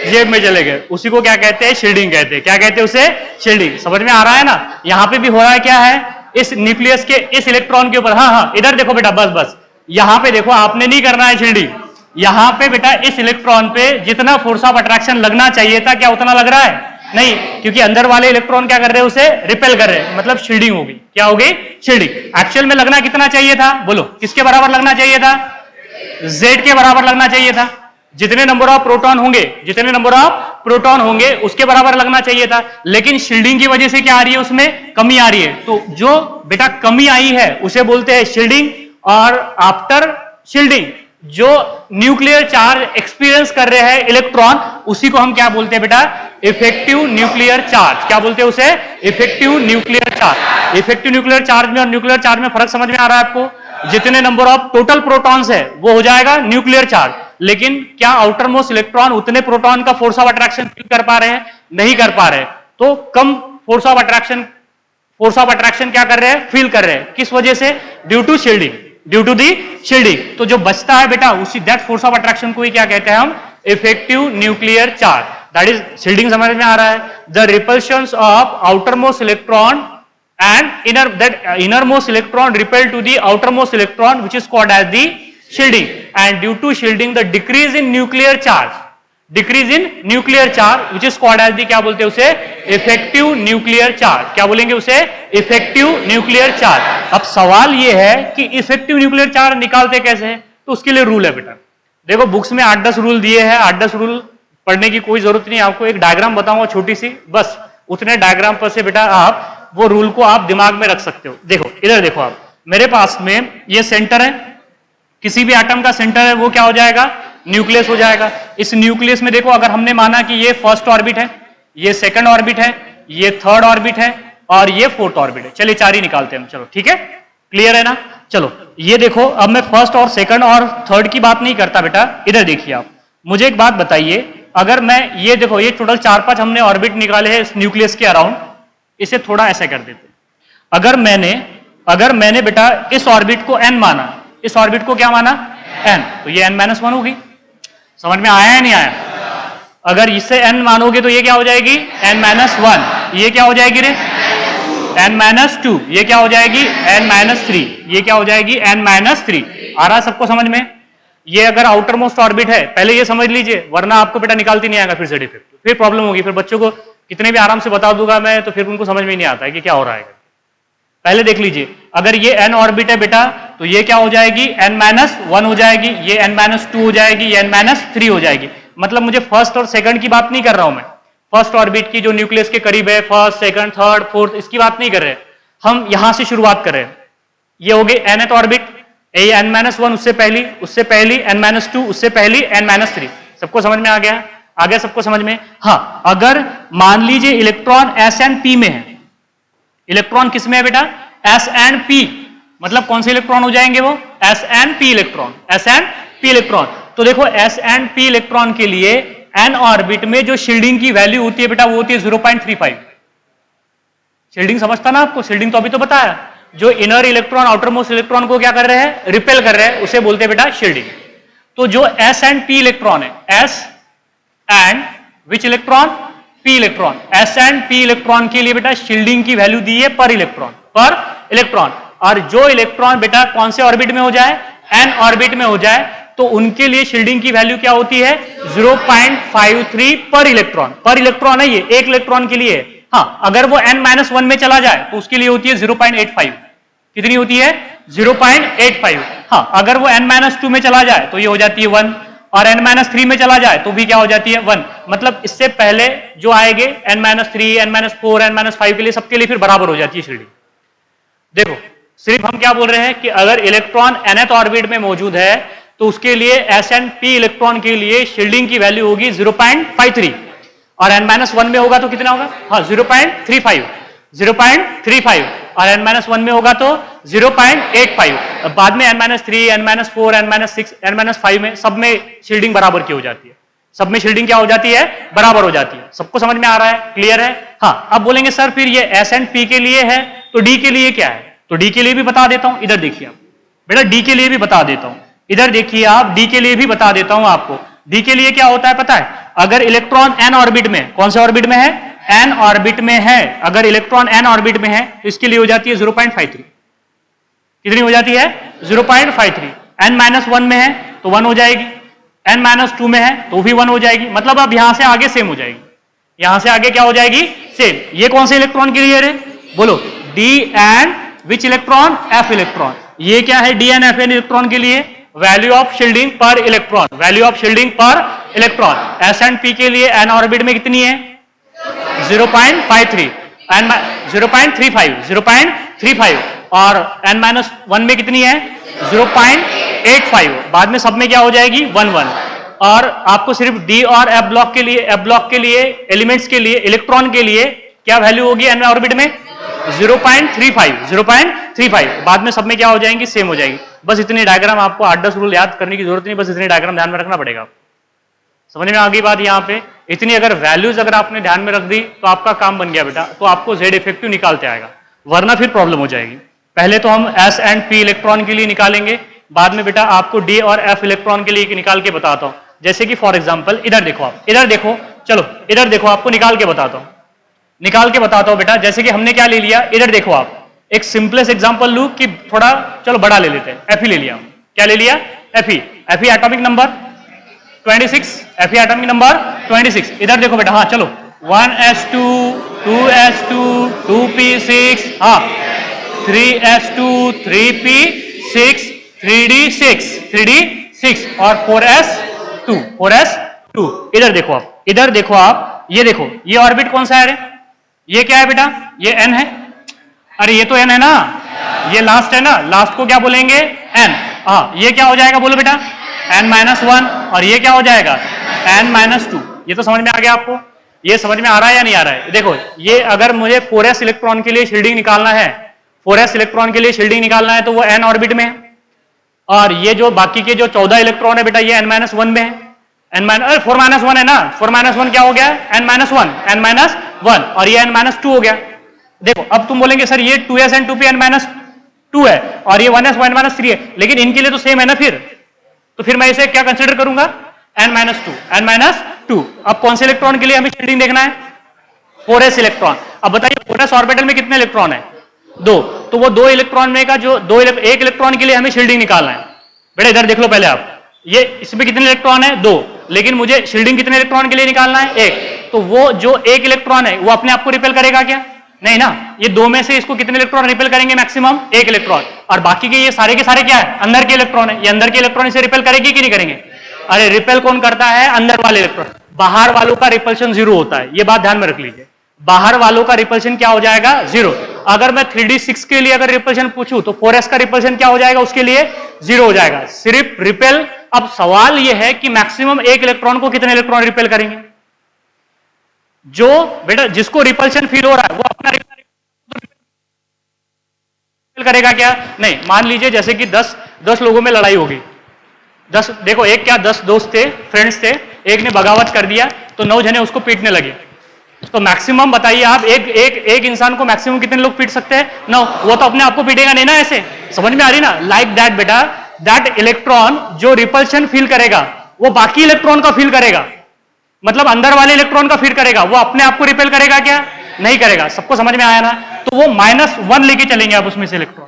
जेब में चले गए। उसी को क्या कहते हैं, शील्डिंग कहते हैं। क्या कहते हैं उसे, शील्डिंग। समझ में आ रहा है ना। यहां पे भी हो रहा है क्या है, इस न्यूक्लियस के इस इलेक्ट्रॉन के ऊपर, हाँ इधर देखो बेटा, बस यहां पे देखो, आपने नहीं करना है शील्डिंग। यहां पे बेटा इस इलेक्ट्रॉन पे जितना फोर्स ऑफ अट्रैक्शन लगना चाहिए था, क्या उतना लग रहा है, नहीं, क्योंकि अंदर वाले इलेक्ट्रॉन क्या कर रहे हैं, उसे रिपेल कर रहे हैं, मतलब शील्डिंग होगी। क्या होगी, शील्डिंग। एक्चुअल में लगना कितना चाहिए था, बोलो, किसके बराबर लगना चाहिए था, Z के बराबर लगना चाहिए था। जितने नंबर ऑफ प्रोटॉन होंगे उसके बराबर लगना चाहिए था। लेकिन शील्डिंग की वजह से क्या आ रही है, उसमें कमी आ रही है। तो जो बेटा कमी आई है उसे बोलते हैं शील्डिंग। और आफ्टर शील्डिंग जो न्यूक्लियर चार्ज एक्सपीरियंस कर रहे हैं इलेक्ट्रॉन, उसी को हम क्या बोलते हैं बेटा, इफेक्टिव न्यूक्लियर चार्ज। क्या बोलते हैं उसे, effective nuclear charge. Effective nuclear charge में और न्यूक्लियर चार्ज में फर्क समझ में आ रहा है आपको। जितने नंबर ऑफ टोटल प्रोटॉन्स है वो हो जाएगा न्यूक्लियर चार्ज। लेकिन क्या आउटर मोस्ट इलेक्ट्रॉन उतने प्रोटॉन का फोर्स ऑफ अट्रैक्शन फील कर पा रहे हैं, नहीं कर पा रहे। तो कम फोर्स ऑफ अट्रैक्शन क्या कर रहे हैं, फील कर रहे हैं। किस वजह से, due to shielding, due to the shielding. तो जो बचता है बेटा उसी दैट फोर्स ऑफ अट्रैक्शन को ही क्या कहते हैं हम, effective nuclear charge. That is shielding समझ में आ रहा है. The repulsions of outermost electron and innermost electron repel to the outermost electron, which is called as the shielding. And due to shielding, the decrease in nuclear charge, which is called as the, क्या बोलते हैं उसे, effective nuclear charge. क्या बोलेंगे उसे, effective nuclear charge. अब सवाल ये है कि effective nuclear charge निकालते कैसे हैं, तो उसके लिए रूल है बेटा. देखो बुक्स में 8-10 रूल दिए हैं, 8-10 रूल पढ़ने की कोई जरूरत नहीं. आपको एक डायग्राम बताऊंगा छोटी सी, बस उतने डायग्राम पर से बेटा आप वो रूल को आप दिमाग में रख सकते हो. देखो इधर देखो, आप मेरे पास में ये सेंटर है, किसी भी एटम का सेंटर है, वो क्या हो जाएगा, न्यूक्लियस हो जाएगा. इस न्यूक्लियस में देखो, अगर हमने माना कि ये फर्स्ट ऑर्बिट है, ये सेकंड ऑर्बिट है, ये थर्ड ऑर्बिट है और ये फोर्थ ऑर्बिट है. चलिए 4 ही निकालते हैं हम. चलो ठीक है, क्लियर है ना. चलो ये देखो, अब मैं फर्स्ट और सेकंड और थर्ड की बात नहीं करता बेटा. इधर देखिए आप, मुझे एक बात बताइए, अगर मैं ये देखो, ये टोटल 4-5 हमने ऑर्बिट निकाले हैं इस न्यूक्लियस के अराउंड, इसे थोड़ा ऐसा कर देते. अगर मैंने बेटा इस ऑर्बिट को n माना, इस ऑर्बिट को क्या माना, n, तो ये n-1 होगी. समझ में आया है नहीं आया. अगर इससे n मानोगे तो ये क्या हो जाएगी, n-1. ये क्या हो जाएगी रे, n-2. ये क्या हो जाएगी, n-3. ये क्या हो जाएगी, n-3. आ रहा सबको समझ में. ये अगर आउटर मोस्ट ऑर्बिट है, पहले ये समझ लीजिए, वरना आपको बेटा निकालती नहीं आएगा फिर से डिफेक्ट, फिर प्रॉब्लम होगी. फिर बच्चों को कितने भी आराम से बता दूंगा मैं, तो फिर उनको समझ में नहीं आता है कि क्या हो रहा है. पहले देख लीजिए, अगर ये n ऑर्बिट है बेटा, तो ये क्या हो जाएगी, n-1 हो जाएगी, ये n-2 हो जाएगी, ये n-3 हो जाएगी. मतलब मुझे फर्स्ट और सेकंड की बात नहीं कर रहा हूं मैं, फर्स्ट ऑर्बिट की जो न्यूक्लियस के करीब है, फर्स्ट, सेकंड, थर्ड, फोर्थ, इसकी बात नहीं कर रहे. हम यहां से शुरुआत कर रहे हैं. ये हो गई nth ऑर्बिट, n-1 उससे पहली, n-2 उससे पहली, n-3. सबको समझ में आ गया सबको समझ में. हाँ, अगर मान लीजिए इलेक्ट्रॉन s एंड p में है, इलेक्ट्रॉन किस में है बेटा, s एंड p, मतलब कौन से इलेक्ट्रॉन हो जाएंगे वो, s एंड p इलेक्ट्रॉन. तो देखो s एंड p इलेक्ट्रॉन के लिए n ऑर्बिट में जो शील्डिंग की वैल्यू होती है बेटा, वो होती है 0.35. शील्डिंग समझता ना आपको, शील्डिंग तो अभी तो बताया. जो inner electron outer most electron को क्या कर रहे हैं, रिपेल कर रहे हैं, उसे बोलते हैं बेटा शील्डिंग. तो जो s एंड p इलेक्ट्रॉन है, s and which electron, p electron, s and p electron के लिए बेटा शील्डिंग की वैल्यू दी है पर इलेक्ट्रॉन. और जो इलेक्ट्रॉन बेटा कौन से ऑर्बिट में हो जाए, n ऑर्बिट में हो जाए, तो उनके लिए शील्डिंग की वैल्यू क्या होती है, 0.53 पर इलेक्ट्रॉन है. ये एक इलेक्ट्रॉन के लिए. हाँ, अगर वो n-1 में चला जाए तो उसके लिए होती है 0.85. कितनी होती है, 0.85. हाँ, अगर वो n-2 में चला जाए तो ये हो जाती है 1, और n-3 में चला जाए तो भी क्या हो जाती है, 1. मतलब इससे पहले जो आएंगे n-3, n-4, n-5 के लिए, सबके लिए फिर बराबर हो जाती है शील्डिंग. देखो सिर्फ हम क्या बोल रहे हैं कि अगर इलेक्ट्रॉन nth ऑर्बिट में मौजूद है तो उसके लिए s एंड p इलेक्ट्रॉन के लिए शील्डिंग की वैल्यू होगी 0.53, और n-1 में होगा तो कितना होगा, हाँ 0.35, और n-1 में होगा तो 0.85. बाद में n-3, n-4, n-6, n-5 में सब में शील्डिंग बराबर की हो जाती है. सब में शील्डिंग क्या हो जाती है, बराबर हो जाती है. सबको समझ में आ रहा है, क्लियर है. हाँ, अब बोलेंगे सर फिर ये s एंड p के लिए है, तो d के लिए क्या है, तो d के लिए भी बता देता हूं. इधर देखिए आप बेटा, d के लिए भी बता देता हूं. इधर देखिए आप, d के लिए भी बता देता हूं आपको. d के लिए क्या होता है पता है, अगर इलेक्ट्रॉन n ऑर्बिट में, कौन से ऑर्बिट में है, n ऑर्बिट में है, अगर इलेक्ट्रॉन n ऑर्बिट में है तो इसके लिए हो जाती है 0.53. कितनी हो जाती है, 0.53. n-1 में है तो 1 हो जाएगी, n-2 में है तो भी 1 हो जाएगी. मतलब अब यहां से आगे सेम हो जाएगी, यहां से आगे क्या हो जाएगी, सेम. ये कौन से इलेक्ट्रॉन के लिए है, बोलो, d and which electron, f electron. ये क्या है, d एंड f इलेक्ट्रॉन के लिए वैल्यू ऑफ शील्डिंग पर इलेक्ट्रॉन, s एंड p के लिए n ऑर्बिट में कितनी है, 0.53, 0.35, और n-1 में कितनी है, 0.85. बाद में सब में क्या हो जाएगी, 1. और आपको सिर्फ d और f ब्लॉक के लिए एलिमेंट्स के लिए, इलेक्ट्रॉन के लिए क्या वैल्यू होगी n ऑर्बिट में, 0.35. बाद में सब में क्या हो जाएंगी, सेम हो जाएगी. बस इतनी डायग्राम, आपको 8-10 रूल याद करने की जरूरत नहीं, बस इतनी डायग्राम ध्यान में रखना पड़ेगा. समझ में आ गई बात. यहाँ पे इतनी अगर वैल्यूज अगर आपने ध्यान में रख दी तो आपका काम बन गया बेटा. तो आपको Z इफेक्टिव निकालते आएगा, वरना फिर प्रॉब्लम हो जाएगी. पहले तो हम S एंड P इलेक्ट्रॉन के लिए निकालेंगे, बाद में बेटा आपको D और F इलेक्ट्रॉन के लिए निकाल के बताता हूं. जैसे कि फॉर एग्जांपल इधर देखो आप, इधर देखो चलो इधर देखो, आपको निकाल के बताता हूं बेटा। जैसे कि हमने क्या ले लिया, इधर देखो आप, एक सिंपलेस्ट एग्जांपल लू कि थोड़ा चलो बड़ा ले लेते हैं। Fe ले लिया, क्या ले लिया, Fe atomic number 26, Fe atomic number 26। इधर देखो बेटा, हाँ चलो 1s2 2s2 2p6, हाँ 3s2 3p6 3d6 और 4s2। इधर देखो आप, ये देखो, ये ऑर्बिट कौन सा है, ये क्या है बेटा, ये n है। अरे ये तो n है ना, ये लास्ट है ना, लास्ट को क्या बोलेंगे, n। हाँ ये क्या हो जाएगा बोलो बेटा, n-1, और ये क्या हो जाएगा, n-2। ये तो समझ में आ गया आपको, ये समझ में आ रहा है या नहीं आ रहा है। देखो ये अगर मुझे 4s इलेक्ट्रॉन के लिए शील्डिंग निकालना है, 4s इलेक्ट्रॉन के लिए शील्डिंग निकालना है, तो वो n ऑर्बिट में है, और ये जो बाकी के जो 14 इलेक्ट्रॉन है बेटा, ये n-1 में है। 4-1 है ना, 4-1 क्या हो गया, n-1, और ये n-2 हो गया। देखो अब तुम बोलेंगे सर ये 2s and 2p n-2 है, और ये 1s 1-3 है, लेकिन इनके लिए तो सेम है ना फिर, तो फिर मैं इसे क्या कंसिडर करूंगा, n-2। अब कौन से इलेक्ट्रॉन के लिए हमें शील्डिंग देखना है, 4s इलेक्ट्रॉन। अब बताइए 4s ऑर्बिटल में कितने इलेक्ट्रॉन है, 2, तो वो 2 इलेक्ट्रॉन में का जो एक इलेक्ट्रॉन के लिए हमें शील्डिंग निकालना है। बेटा इधर देख लो पहले आप, ये इसमें कितने इलेक्ट्रॉन है, 2, लेकिन मुझे शील्डिंग कितने इलेक्ट्रॉन के लिए निकालना है, 1। तो वो जो एक इलेक्ट्रॉन है वो अपने आप को रिपेल करेगा क्या, नहीं ना, ये 2 में से इसको कितने इलेक्ट्रॉन रिपेल करेंगे, मैक्सिमम 1 इलेक्ट्रॉन, और बाकी के सारे क्या है, अंदर के इलेक्ट्रॉन है। ये अंदर के इलेक्ट्रॉन इसे रिपेल करेगी कि नहीं करेंगे, अरे रिपेल कौन करता है, अंदर वाले इलेक्ट्रॉन। बाहर वालों का रिपल्शन 0 होता है, ये बात ध्यान में रख लीजिए, बाहर वालों का रिपल्शन क्या हो जाएगा, 0। अगर मैं 3d6 के लिए अगर रिपल्शन पूछूं तो 4s का रिपल्शन क्या हो जाएगा, उसके लिए 0 हो जाएगा, सिर्फ रिपेल। अब सवाल यह है कि मैक्सिमम 1 इलेक्ट्रॉन को कितने इलेक्ट्रॉन रिपेल करेंगे, जो बेटा जिसको रिपल्शन फील हो रहा है वो अपना रिपेल करेगा क्या, नहीं। मान लीजिए जैसे कि 10 लोगों में लड़ाई होगी, 10, देखो एक क्या 10 दोस्त थे, फ्रेंड्स थे, एक ने बगावत कर दिया तो 9 जने उसको पीटने लगे, तो मैक्सिमम बताइए आप, एक इंसान को मैक्सिमम कितने लोग पीट सकते हैं, 9। वो तो अपने आप को पीटेगा नहीं ना, ऐसे समझ में आ रही ना। लाइक दैट बेटा, दैट इलेक्ट्रॉन जो रिपल्शन फील करेगा वो बाकी इलेक्ट्रॉन का फील करेगा, मतलब अंदर वाले इलेक्ट्रॉन का फील करेगा, वो अपने आप को रिपेल करेगा क्या, नहीं करेगा। सबको समझ में आया ना, तो वो -1 लेके चलेंगे आप उसमें से इलेक्ट्रॉन,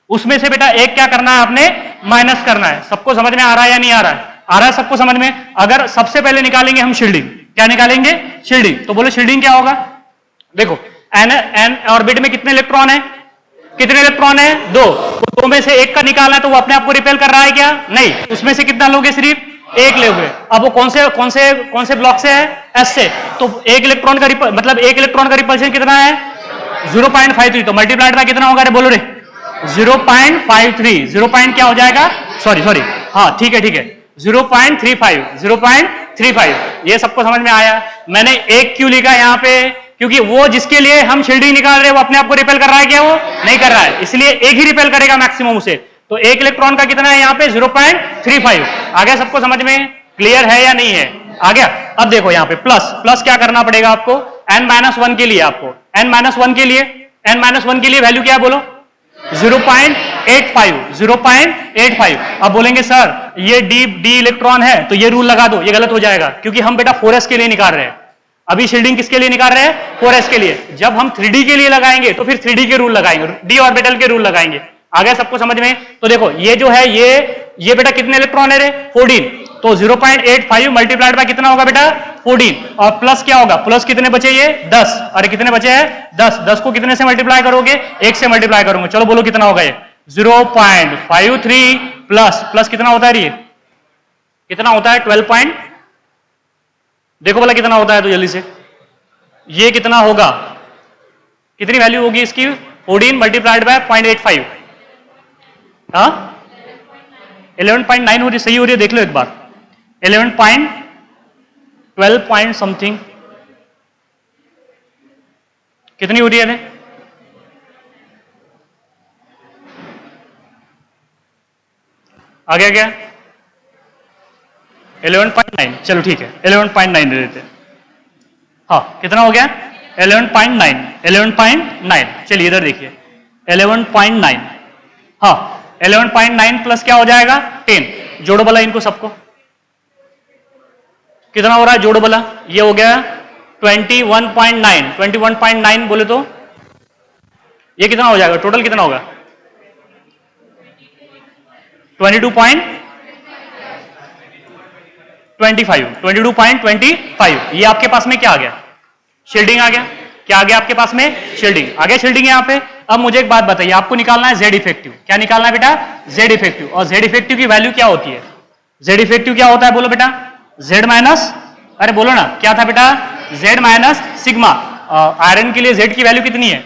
उसमें से बेटा एक क्या करना है आपने, माइनस करना है। सबको समझ में आ रहा है या नहीं आ रहा है, आ रहा है सबको समझ में। अगर सबसे पहले निकालेंगे हम शील्डिंग, क्या निकालेंगे, शील्डिंग, तो बोलो शील्डिंग क्या होगा। देखो n ऑर्बिट में कितने इलेक्ट्रॉन है, कितने इलेक्ट्रॉन है, 2, तो 2 में से एक का निकालना है, तो वो अपने आप को रिपेल कर रहा है क्या, नहीं। उसमें से कितना लोगे, सिर्फ 1 लोगे। अब वो कौन से ब्लॉक से है, s से, तो 1 इलेक्ट्रॉन का मतलब 1 इलेक्ट्रॉन का रिपल्शन कितना है, 0.53, तो मल्टीप्लाइड बाय कितना होगा रे, बोलो रे, 0.53, 0. क्या हो जाएगा, सॉरी, हाँ ठीक है 0.35, ये सबको समझ में आया। मैंने 1 क्यों लिखा यहाँ पे, क्योंकि वो जिसके लिए हम शील्डिंग निकाल रहे हैं वो अपने आप को रिपेल कर रहा है क्या, वो नहीं कर रहा है, इसलिए एक ही रिपेल करेगा मैक्सिमम उसे। तो 1 इलेक्ट्रॉन का कितना है यहाँ पे, 0.35। आ गया सबको समझ में, क्लियर है या नहीं है, आ गया। अब देखो यहाँ पे प्लस क्या करना पड़ेगा आपको, n-1 के लिए, आपको n-1 के लिए वैल्यू क्या है बोलो, 0.85। अब बोलेंगे सर ये डी इलेक्ट्रॉन है तो ये रूल लगा दो, ये गलत हो जाएगा, क्योंकि हम बेटा 4s के लिए निकाल रहे हैं। अभी शील्डिंग किसके लिए निकाल रहे हैं, 4s के लिए। जब हम 3d के लिए लगाएंगे तो फिर 3d के रूल लगाएंगे, डी ऑर्बिटल के रूल लगाएंगे। आ गया सबको समझ में। तो देखो ये जो है ये बेटा कितने इलेक्ट्रॉन है रे, 14, तो 0.85 मल्टीप्लाइड बाय कितना होगा बेटा, 14, और प्लस क्या होगा, प्लस कितने बचे, ये 10, अरे कितने बचे हैं, 10 को कितने से मल्टीप्लाई करोगे, 1 से मल्टीप्लाई करोगे। चलो बोलो कितना होगा ये, 0.53 प्लस कितना होता है ये, कितना होता है 12 देखो बोला कितना होता है, तो जल्दी से ये कितना होगा, कितनी वैल्यू होगी इसकी, 14 मल्टीप्लाइड बाय 0.85, हाँ 11.9 हो रही, सही हो रही है, देख लो एक बार, 12 पॉइंट समथिंग कितनी हो रही है, आ गया क्या, 11.9, चलो ठीक है 11.9 दे देते हैं। हाँ कितना हो गया, 11.9, चलिए इधर देखिए 11.9, हाँ 11.9 प्लस क्या हो जाएगा 10, जोड़ो बोला इनको सबको, कितना हो रहा है जोड़ो बोला, ये हो गया 21.9, 21.9 बोले तो ये कितना हो जाएगा, टोटल कितना होगा 22.25, ये आपके पास में क्या आ गया, शील्डिंग आ गया। क्या आ गया आपके पास में, शील्डिंग आ गया। शील्डिंग यहाँ पे। अब मुझे एक बात बताइए, आपको निकालना है जेड इफेक्टिव। क्या निकालना है बेटा, जेड इफेक्टिव। और जेड इफेक्टिव की वैल्यू क्या होती है, जेड इफेक्टिव क्या होता है बोलो बेटा, जेड माइनस, अरे बोलो ना क्या था बेटा, जेड माइनस सिग्मा। आयरन के लिए जेड की वैल्यू कितनी है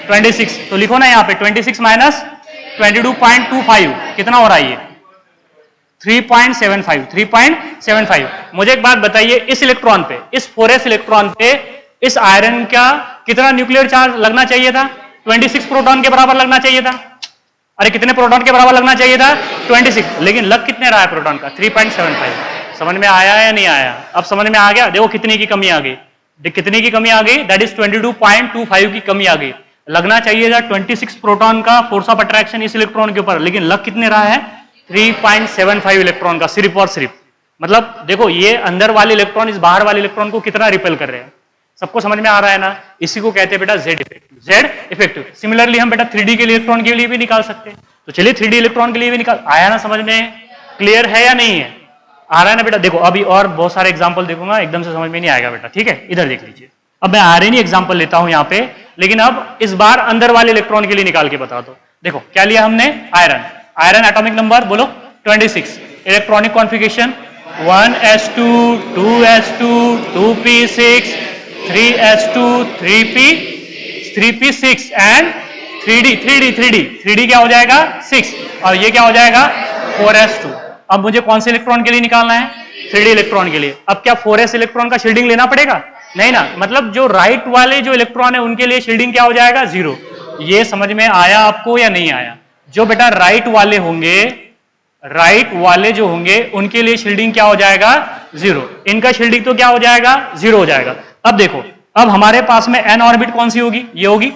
26, तो लिखो ना यहाँ पे 26 माइनस 22.25 कितना हो रहा है ये 3.75। मुझे एक बात बताइए, इस इलेक्ट्रॉन पे, इस 4s इलेक्ट्रॉन पे इस आयरन का कितना न्यूक्लियर चार्ज लगना चाहिए था, 26 प्रोटॉन के बराबर लगना चाहिए था। अरे कितने प्रोटॉन के बराबर लगना चाहिए था 26, लेकिन लग कितने रहा है प्रोटॉन का 3.75। समझ में आया या नहीं आया, अब समझ में आ गया। देखो कितने की कमी आ गई, कितने की कमी आ गई, दैट इज 22.25 की कमी आ गई। लगना चाहिए था 26 प्रोटॉन का फोर्स ऑफ अट्रैक्शन इस इलेक्ट्रॉन के ऊपर, लेकिन लग कितने रहा है 3.75 इलेक्ट्रॉन का, सिर्फ और सिर्फ। मतलब देखो ये अंदर वाले इलेक्ट्रॉन इस बाहर वाले इलेक्ट्रॉन को कितना रिपेल कर रहे हैं, सबको समझ में आ रहा है ना। इसी को कहते हैं बेटा Z effective, Z effective. Similarly हम बेटा 3D के इलेक्ट्रॉन के लिए भी निकाल सकते हैं, तो चलिए 3D इलेक्ट्रॉन के लिए भी निकाल, आया ना समझ में, क्लियर है या नहीं है, आ रहा है ना बेटा। देखो अभी और बहुत सारे एग्जाम्पल देखूंगा, एकदम से समझ में नहीं आएगा बेटा, ठीक है। इधर देख लीजिए, अब मैं आयरन एग्जाम्पल लेता हूं यहाँ पे, लेकिन अब इस बार अंदर वाले इलेक्ट्रॉन के लिए निकाल के बता दो। देखो क्या लिया हमने, आयरन। आयरन एटॉमिक नंबर बोलो 26, electronic configuration 1s2 2s2 2p6 3s2 3p6 and 3d क्या हो जाएगा 6, और ये क्या हो जाएगा 4s2। अब मुझे कौन से इलेक्ट्रॉन के लिए निकालना है, 3d इलेक्ट्रॉन के लिए। अब क्या 4s इलेक्ट्रॉन का शील्डिंग लेना पड़ेगा, नहीं ना, मतलब जो राइट वाले जो इलेक्ट्रॉन है उनके लिए शील्डिंग क्या हो जाएगा 0। ये समझ में आया आपको या नहीं आया। जो बेटा राइट वाले होंगे, राइट वाले जो होंगे उनके लिए शील्डिंग क्या हो जाएगा 0, इनका शील्डिंग तो क्या हो जाएगा 0 हो जाएगा। अब देखो, अब हमारे पास में n ऑर्बिट कौन सी होगी, ये होगी,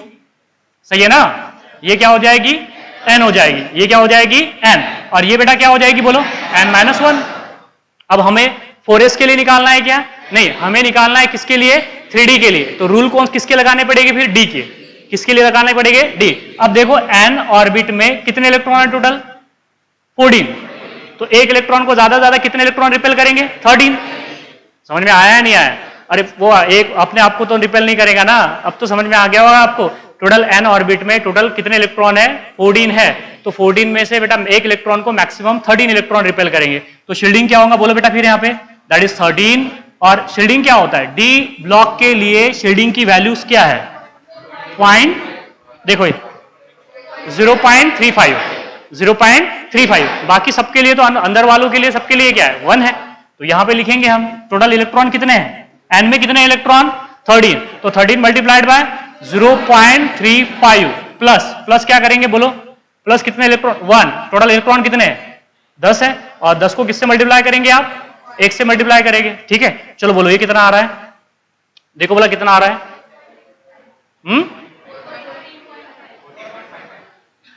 सही है ना, ये क्या हो जाएगी n हो जाएगी, ये क्या हो जाएगी n, और ये बेटा क्या हो जाएगी बोलो n-1। अब हमें 4s के लिए निकालना है क्या, नहीं, हमें निकालना है किसके लिए 3D के लिए। तो रूल कौन किसके लगाने पड़ेगी फिर, d के, किसके लिए लगाने पड़ेंगे d। अब देखो n ऑर्बिट में कितने इलेक्ट्रॉन है टोटल 14, तो एक इलेक्ट्रॉन को ज्यादा कितने इलेक्ट्रॉन रिपेल करेंगे 13। समझ में आया या नहीं आया, अरे वो एक अपने आप को तो रिपेल नहीं करेगा ना, अब तो समझ में आ गया होगा आपको। टोटल n ऑर्बिट में टोटल कितने इलेक्ट्रॉन है 14 है, तो 14 में से बेटा एक इलेक्ट्रॉन को मैक्सिमम 13 इलेक्ट्रॉन रिपेल करेंगे। तो शील्डिंग क्या होगा बोलो बेटा फिर यहाँ पे, दैट इज 13। और शील्डिंग क्या होता है, डी ब्लॉक के लिए शील्डिंग की वैल्यूज क्या है, पॉइंट, देखो 0.35, बाकी सबके लिए तो अंदर वालों के लिए सबके लिए क्या है 1 है। तो यहां पे लिखेंगे हम टोटल इलेक्ट्रॉन कितने हैं, n में कितने इलेक्ट्रॉन 13, तो 13 मल्टीप्लाइड बाय 0.35 प्लस क्या करेंगे बोलो, प्लस कितने इलेक्ट्रॉन 1, टोटल इलेक्ट्रॉन कितने हैं 10 है, और 10 को किससे मल्टीप्लाई करेंगे आप, 1 से मल्टीप्लाई करेंगे, ठीक है। चलो बोलो ये कितना आ रहा है, देखो बोला कितना आ रहा है,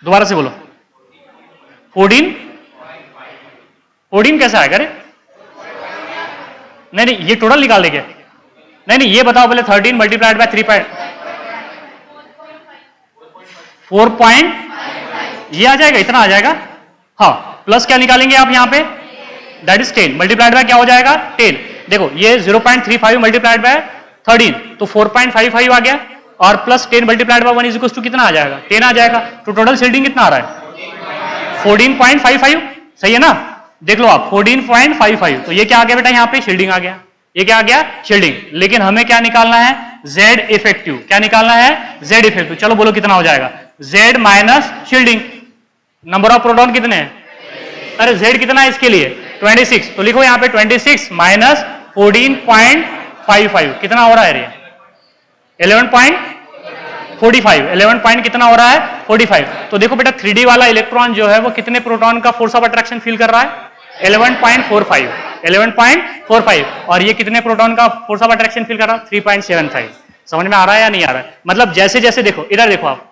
दोबारा से बोलो 14 कैसा आएगा रे, नहीं ये टोटल निकाल देंगे, नहीं ये बताओ पहले 13 मल्टीप्लाइड बाय 4 ये आ जाएगा, इतना आ जाएगा, हाँ। प्लस क्या निकालेंगे आप यहाँ पे, दैट इज 10 मल्टीप्लाइड बाय क्या हो जाएगा 10। देखो ये 0.35 मल्टीप्लाइड बाय 13 तो 4.55 आ गया, और plus 10 multiplied by 1 is equals to कितना आ जाएगा 10 आ जाएगा। तो टोटल शील्डिंग कितना आ रहा है 14.55, सही है ना, देख लो आप 14.55। तो ये क्या आ गया बेटा, यहाँ पे शील्डिंग आ गया, ये क्या आ गया शील्डिंग। लेकिन हमें क्या निकालना है Z इफेक्टिव, क्या निकालना है Z इफेक्टिव। चलो बोलो कितना हो जाएगा, Z minus shielding, number of proton कितने हैं, अरे Z कितना है इसके लिए 26, तो लिखो यहाँ पे 26 माइनस 14.55 कितना हो रहा है, 11.45, 11 पॉइंट कितना हो रहा है 45। तो देखो बेटा 3D वाला इलेक्ट्रॉन जो है वो कितने प्रोटॉन का फोर्स ऑफ अट्रैक्शन फील कर रहा है 11.45, और ये कितने प्रोटॉन का फोर्स ऑफ अट्रैक्शन फील कर रहा है 3.75। समझ में आ रहा है या नहीं आ रहा है, मतलब जैसे जैसे देखो इधर देखो आप,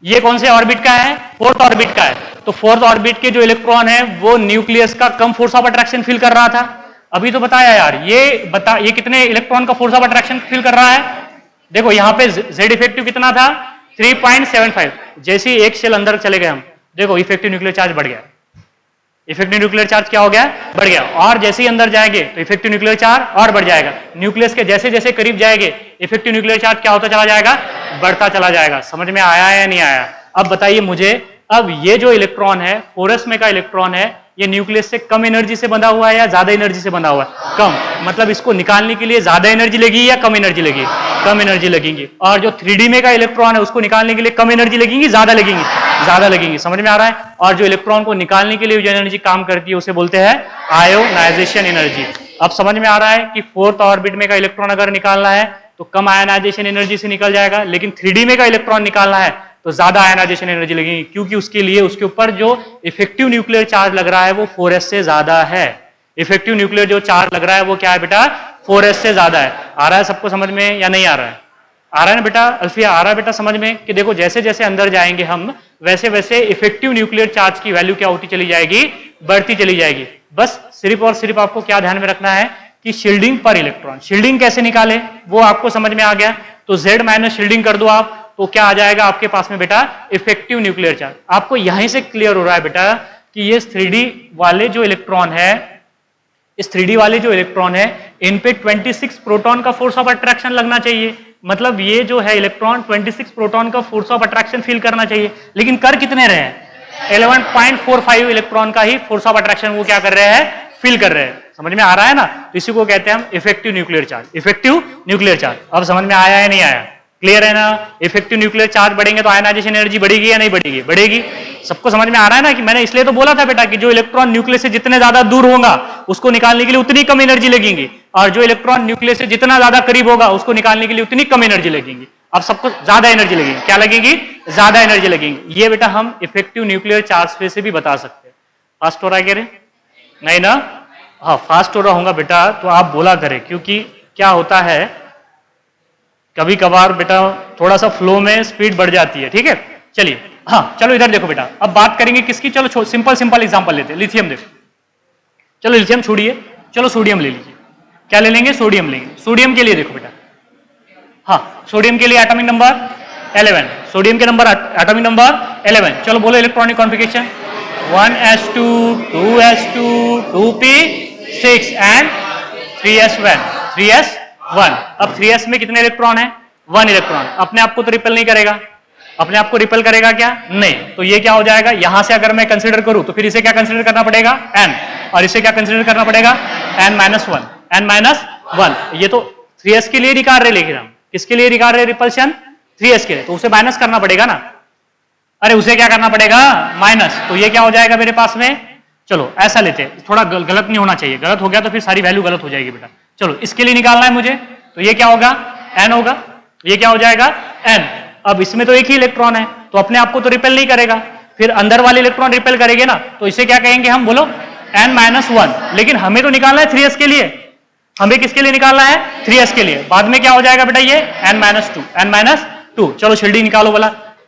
ये कौन से ऑर्बिट का है, 4th ऑर्बिट का है, तो 4th ऑर्बिट के जो इलेक्ट्रॉन है वो न्यूक्लियस का कम फोर्स ऑफ अट्रैक्शन फील कर रहा था, अभी तो बताया यार, ये कितने इलेक्ट्रॉन का फोर्स ऑफ अट्रैक्शन फील कर रहा है। देखो यहाँ पे जेड इफेक्टिव कितना था 3.75। जैसे ही एक सेल अंदर चले गए हम, देखो इफेक्टिव न्यूक्लियर चार्ज बढ़ गया। इफेक्टिव न्यूक्लियर चार्ज क्या हो गया, बढ़ गया। और जैसे ही अंदर जाएंगे तो इफेक्टिव न्यूक्लियर चार्ज और बढ़ जाएगा। न्यूक्लियस के जैसे जैसे करीब जाएंगे इफेक्टिव न्यूक्लियर चार्ज क्या होता चला जाएगा, बढ़ता चला जाएगा। समझ में आया या नहीं आया? अब बताइए मुझे, अब ये जो इलेक्ट्रॉन है 4s में का इलेक्ट्रॉन है, ये न्यूक्लियस से कम एनर्जी से बंधा हुआ है या ज्यादा एनर्जी से बंधा हुआ है? कम। मतलब इसको निकालने के लिए ज्यादा एनर्जी लगेगी या कम एनर्जी लगेगी? कम एनर्जी लगेगी। और जो 3D में का इलेक्ट्रॉन है उसको निकालने के लिए कम एनर्जी लगेगी, ज्यादा लगेंगी? ज्यादा लगेंगी। समझ में आ रहा है? और जो इलेक्ट्रॉन को निकालने के लिए जो एनर्जी काम करती है उसे बोलते हैं आयोनाइजेशन एनर्जी। अब समझ में आ रहा है कि 4th ऑर्बिट में का इलेक्ट्रॉन अगर निकालना है तो कम आयोनाइजेशन एनर्जी से निकल जाएगा, लेकिन 3D में का इलेक्ट्रॉन निकालना है तो ज्यादा आयनाइजेशन एनर्जी लगेगी, क्योंकि उसके लिए उसके ऊपर जो इफेक्टिव न्यूक्लियर चार्ज लग रहा है वो 4s से ज्यादा है। इफेक्टिव न्यूक्लियर जो चार्ज लग रहा है वो क्या है बेटा, 4s से ज्यादा है। आ रहा है सबको समझ में या नहीं आ रहा है? आ रहा है ना बेटा? अल्फिया आ रहा है बेटा समझ में कि देखो जैसे जैसे अंदर जाएंगे हम वैसे वैसे इफेक्टिव न्यूक्लियर चार्ज की वैल्यू क्या होती चली जाएगी, बढ़ती चली जाएगी। बस सिर्फ और सिर्फ आपको क्या ध्यान में रखना है कि शील्डिंग पर इलेक्ट्रॉन, शील्डिंग कैसे निकाले वो आपको समझ में आ गया। तो Z माइनस शील्डिंग कर दो आप, तो क्या आ जाएगा आपके पास में बेटा, इफेक्टिव न्यूक्लियर चार्ज। आपको यहीं से क्लियर हो रहा है बेटा कि ये 3D वाले जो इलेक्ट्रॉन है, इस 3D वाले जो इलेक्ट्रॉन है इन पे 26 प्रोटॉन का फोर्स ऑफ अट्रैक्शन लगना चाहिए। मतलब ये जो है इलेक्ट्रॉन 26 प्रोटॉन का फोर्स ऑफ अट्रैक्शन फील करना चाहिए, लेकिन कर कितने रहे हैं? 11.45 इलेक्ट्रॉन का ही फोर्स ऑफ अट्रैक्शन वो क्या कर रहे हैं, फील कर रहे हैं। समझ में आ रहा है ना? तो इसी को कहते हैं हम effective nuclear charge. Effective nuclear charge अब समझ में आया या नहीं आया? क्लियर है ना? इफेक्टिव न्यूक्लियर चार्ज बढ़ेंगे तो आयनाइजेशन एनर्जी बढ़ेगी या नहीं बढ़ेगी? बढ़ेगी। सबको समझ में आ रहा है ना कि मैंने इसलिए तो बोला था बेटा कि जो इलेक्ट्रॉन न्यूक्लियस से जितने ज्यादा दूर होगा उसको निकालने के लिए उतनी कम एनर्जी लगेगी, और जो इलेक्ट्रॉन न्यूक्लियस से जितना ज्यादा करीब होगा उसको निकालने के लिए उतनी कम एनर्जी लगेगी। अब सबको ज्यादा एनर्जी लगेगी। क्या लगेगी? ज्यादा एनर्जी लगेगी। ये बेटा हम इफेक्टिव न्यूक्लियर चार्ज से भी बता सकते हैं। फास्ट हो रहा है कह रहे? नहीं ना? हाँ फास्ट हो रहा होगा बेटा तो आप बोला करें, क्योंकि क्या होता है कभी कभार बेटा थोड़ा सा फ्लो में स्पीड बढ़ जाती है। ठीक है चलिए, हाँ चलो इधर देखो बेटा, अब बात करेंगे किसकी। चलो सिंपल सिंपल एग्जांपल लेते हैं। लिथियम देखो, चलो लिथियम छोड़िए, चलो सोडियम ले लीजिए। क्या ले लेंगे? सोडियम लेंगे। सोडियम के लिए देखो बेटा, हाँ सोडियम के लिए एटॉमिक नंबर 11, सोडियम के नंबर एटॉमिक नंबर 11। चलो बोलो electronic configuration 1s2 2s2 2p6 and 3s1 अब 3s में कितने इलेक्ट्रॉन है? 1 इलेक्ट्रॉन। अपने आप को तो रिपेल नहीं करेगा, अपने आप को रिपेल करेगा क्या? नहीं। तो ये क्या हो जाएगा, यहां से अगर मैं कंसीडर करूं तो फिर इसे क्या कंसीडर करना पड़ेगा? n। और इसे क्या कंसीडर करना पड़ेगा? n-1। ये तो 3s के लिए निकाल रहे, लेकिन हम किसके लिए निकाल रहे रिपल्शन? 3s के लिए, तो उसे माइनस करना पड़ेगा ना। अरे उसे क्या करना पड़ेगा? माइनस। तो ये क्या हो जाएगा मेरे पास में? चलो ऐसा लेते हैं, थोड़ा गलत नहीं होना चाहिए, गलत हो गया तो फिर सारी वैल्यू गलत हो जाएगी बेटा। चलो इसके लिए निकालना है मुझे, तो ये क्या होगा? n होगा। ये क्या हो जाएगा? n। अब इसमें तो एक ही इलेक्ट्रॉन है तो अपने आप को तो रिपेल नहीं करेगा, फिर अंदर वाले इलेक्ट्रॉन रिपेल करेंगे ना, तो इसे क्या कहेंगे हम? बोलो n-1। लेकिन हमें तो निकालना है 3s के लिए। हमें किसके लिए निकालना है? 3s के लिए। बाद में क्या हो जाएगा बेटा? ये n-2। चलो शील्डिंग निकालो बोला,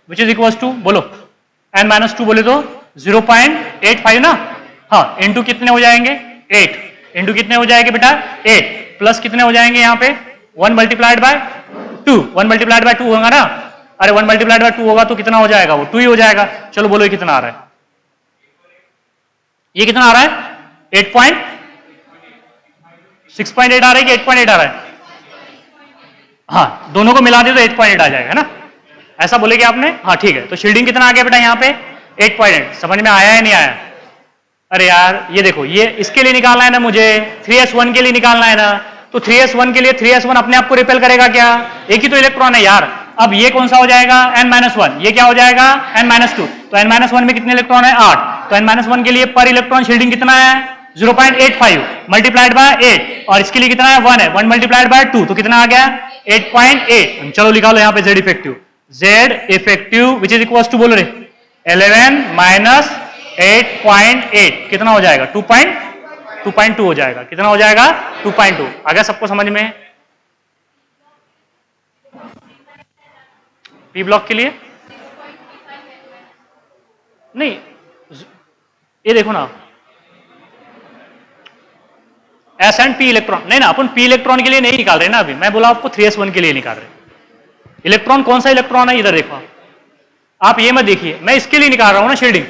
विच इज इक्वल टू, बोलो n-2 बोले तो 0.85 ना। हाँ इंटू कितने हो जाएंगे? 8। इंटू कितने हो जाएंगे बेटा? 8 प्लस कितने हो जाएंगे यहाँ पे? 1 मल्टीप्लाइड बाय 2। 1 मल्टीप्लाइड बाय 2 होगा ना? अरे 1 मल्टीप्लाइड बाय 2 होगा तो कितना हो जाएगा? वो 2 ही हो जाएगा। चलो बोलो ये कितना आ रहा है? ये कितना आ रहा है? 6.8 आ रहा है कि 8.8 आ रहा है? हाँ दोनों को मिला दे तो 8.8 आ जाएगा ना, ऐसा बोलेगे आपने? हाँ ठीक है। तो शील्डिंग कितना आ गया बेटा यहाँ पे? 8.8। समझ में आया या नहीं आया? अरे यार ये देखो, ये इसके लिए निकालना है ना मुझे, 3s1 के लिए निकालना है ना। तो 3s1 के लिए 3s1 अपने आप को रिपेल करेगा क्या? एक ही तो इलेक्ट्रॉन है यार। अब ये कौन सा हो जाएगा? n-1। ये क्या हो जाएगा? n-2। तो n-1 में कितने इलेक्ट्रॉन है? 8। तो n-1 के लिए पर इलेक्ट्रॉन शील्डिंग कितना है? 0.85 मल्टीप्लाइड बाय 8, और इसके लिए कितना है? 1 है। 1 मल्टीप्लाइड बाय 2 तो कितना आ गया? 8.8। चलो निकालो यहाँ पे z effective. z effective which is equal to, बोलो रे, 11 माइनस 8.8 कितना हो जाएगा? 2.2 हो जाएगा। कितना हो जाएगा? 2.2। आ गया सबको समझ में? पी ब्लॉक के लिए नहीं, ये देखो ना, एस एंड पी इलेक्ट्रॉन, नहीं ना, अपन पी इलेक्ट्रॉन के लिए नहीं निकाल रहे ना अभी, मैं बोला आपको 3s1 के लिए निकाल रहे। इलेक्ट्रॉन कौन सा इलेक्ट्रॉन है, इधर देखो आप ये मत देखिए, मैं इसके लिए निकाल रहा हूं ना शील्डिंग।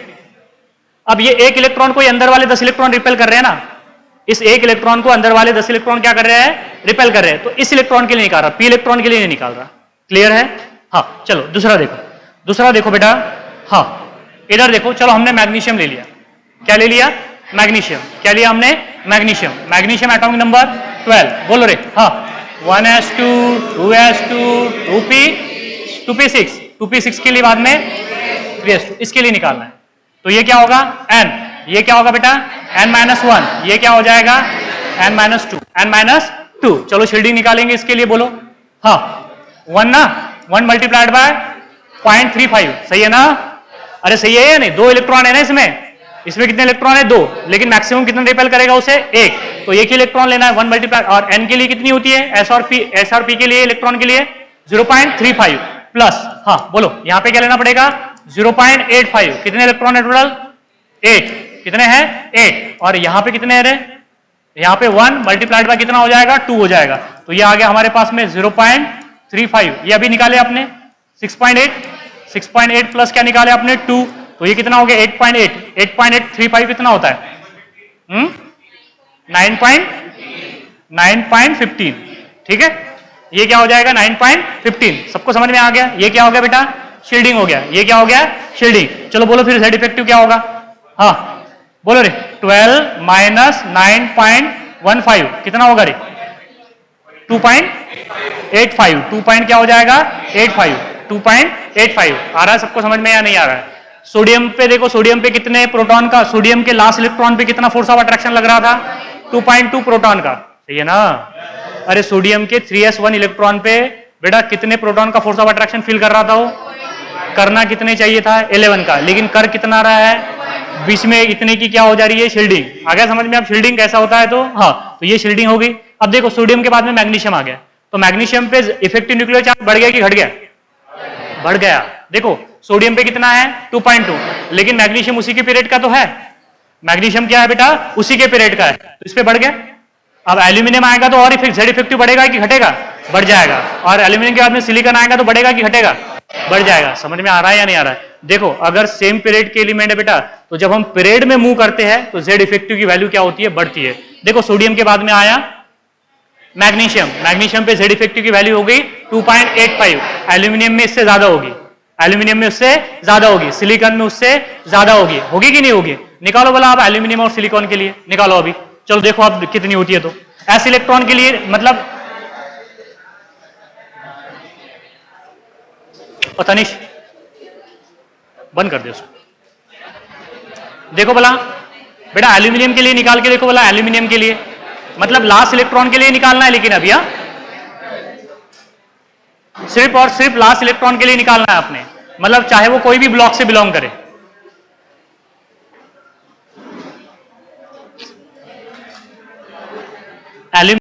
अब ये एक इलेक्ट्रॉन को अंदर वाले 10 इलेक्ट्रॉन रिपेल कर रहे हैं ना, इस एक इलेक्ट्रॉन को अंदर वाले 10 इलेक्ट्रॉन क्या कर रहे हैं, रिपेल कर रहे हैं, तो इस इलेक्ट्रॉन के लिए निकाल रहा, पी इलेक्ट्रॉन के लिए नहीं निकाल रहा। क्लियर है? हाँ चलो दूसरा देखो, दूसरा देखो बेटा, हाँ इधर देखो, चलो हमने मैग्नीशियम ले लिया, क्या ले लिया, मैग्नीशियम, क्या लिया हमने, मैग्नीशियम, मैग्नीशियम एटॉमिक नंबर 12, बोलो रे, हाँ 1s2 2s2 2p6, 2p6 के लिए बाद में 3s2, इसके लिए निकालना है, तो ये क्या होगा n, ये क्या होगा बेटा n-1, ये क्या हो जाएगा n-2, n-2, चलो शील्डिंग निकालेंगे इसके लिए, बोलो हाँ 1 ना, 1 मल्टीप्लाइड बाय 0.35, सही है ना, अरे सही है या नहीं, 2 इलेक्ट्रॉन है ना इसमें, इसमें कितने इलेक्ट्रॉन है 2, लेकिन मैक्सिमम कितना रिपेल करेगा उसे 1, तो एक ही इलेक्ट्रॉन लेना है 1 मल्टीप्लाइड, और n के लिए कितनी होती है, s और p के लिए, इलेक्ट्रॉन के लिए 0.35 प्लस, हाँ बोलो यहां पे क्या लेना पड़ेगा 0.85, कितने इलेक्ट्रॉन है टोटल 8, कितने हैं 8, और यहां पे कितने है, यहां पे 1 मल्टीप्लाइड बाय कितना हो जाएगा 2 हो जाएगा, तो ये आ गया हमारे पास में 0.35, ये अभी निकाले आपने 6.8 प्लस क्या निकाले आपने 2, तो ये कितना हो गया 8.835 कितना होता है 9.15, ठीक है, ये क्या हो जाएगा 9.15, सबको समझ में आ गया, ये क्या हो गया बेटा शील्डिंग हो गया, ये क्या हो गया शील्डिंग। चलो बोलो फिर Z इफेक्टिव क्या होगा, हाँ बोलो रे 12 माइनस 9.15 कितना होगा रे 2.85, 2 पॉइंट क्या हो जाएगा 85, 2.85 आ रहा है सबको समझ में या नहीं आ रहा है। सोडियम पे देखो, सोडियम पे कितने प्रोटॉन का, सोडियम के लास्ट इलेक्ट्रॉन पे कितना फोर्स ऑफ अट्रैक्शन लग रहा था 2.2 प्रोटॉन का, सही है ना, अरे सोडियम के 3s1 इलेक्ट्रॉन पे बेटा कितने प्रोटॉन का फोर्स ऑफ अट्रैक्शन फील कर रहा था, वो करना कितने चाहिए था 11 का, लेकिन कर कितना रहा है, बीच में इतने की क्या हो जा रही है शील्डिंग, आ गया समझ में अब शील्डिंग कैसा होता है, तो हाँ तो ये शील्डिंग हो गई। अब देखो सोडियम के बाद में मैग्नीशियम आ गया, तो मैग्नीशियम पे इफेक्टिव न्यूक्लियर चार्ज बढ़ गया कि घट गया, बढ़ गया, देखो सोडियम पे कितना है 2.2, लेकिन मैग्नीशियम उसी के पीरियड का तो है, मैग्नीशियम क्या है बेटा उसी के पीरियड का है, तो इस पे बढ़ गया। अब एल्यूमिनियम आएगा तो और Z इफेक्टिव बढ़ेगा कि घटेगा, बढ़ जाएगा, और एल्यूमिनियम के बाद में सिलिकॉन आएगा तो बढ़ेगा कि घटेगा, बढ़ जाएगा। समझ में आ रहा है या नहीं आ रहा है? देखो अगर सेम पीरियड के एलिमेंट है बेटा, तो जब हम पीरियड में मूव करते हैं तो Z इफेक्टिव की वैल्यू क्या होती है, बढ़ती है। देखो सोडियम के बाद में आया मैग्नीशियम, मैग्नीशियम पे Z इफेक्टिव की वैल्यू हो गई 2.85, एल्यूमिनियम में इससे ज्यादा होगी, एल्यूमिनियम में उससे ज्यादा होगी, सिलिकॉन में उससे ज्यादा होगी, होगी कि नहीं होगी, निकालो बोला आप एल्यूमिनियम और सिलिकॉन के लिए निकालो अभी, चलो देखो आप कितनी होती है, तो एस इलेक्ट्रॉन के लिए मतलब तनिश बंद कर दे उसको, देखो बोला बेटा एल्यूमिनियम के लिए निकाल के देखो, बोला एल्यूमिनियम के लिए मतलब लास्ट इलेक्ट्रॉन के लिए निकालना है, लेकिन अभी सिर्फ और सिर्फ लास्ट इलेक्ट्रॉन के लिए निकालना है आपने, मतलब चाहे वो कोई भी ब्लॉक से बिलोंग करे, एल्यूमिनियम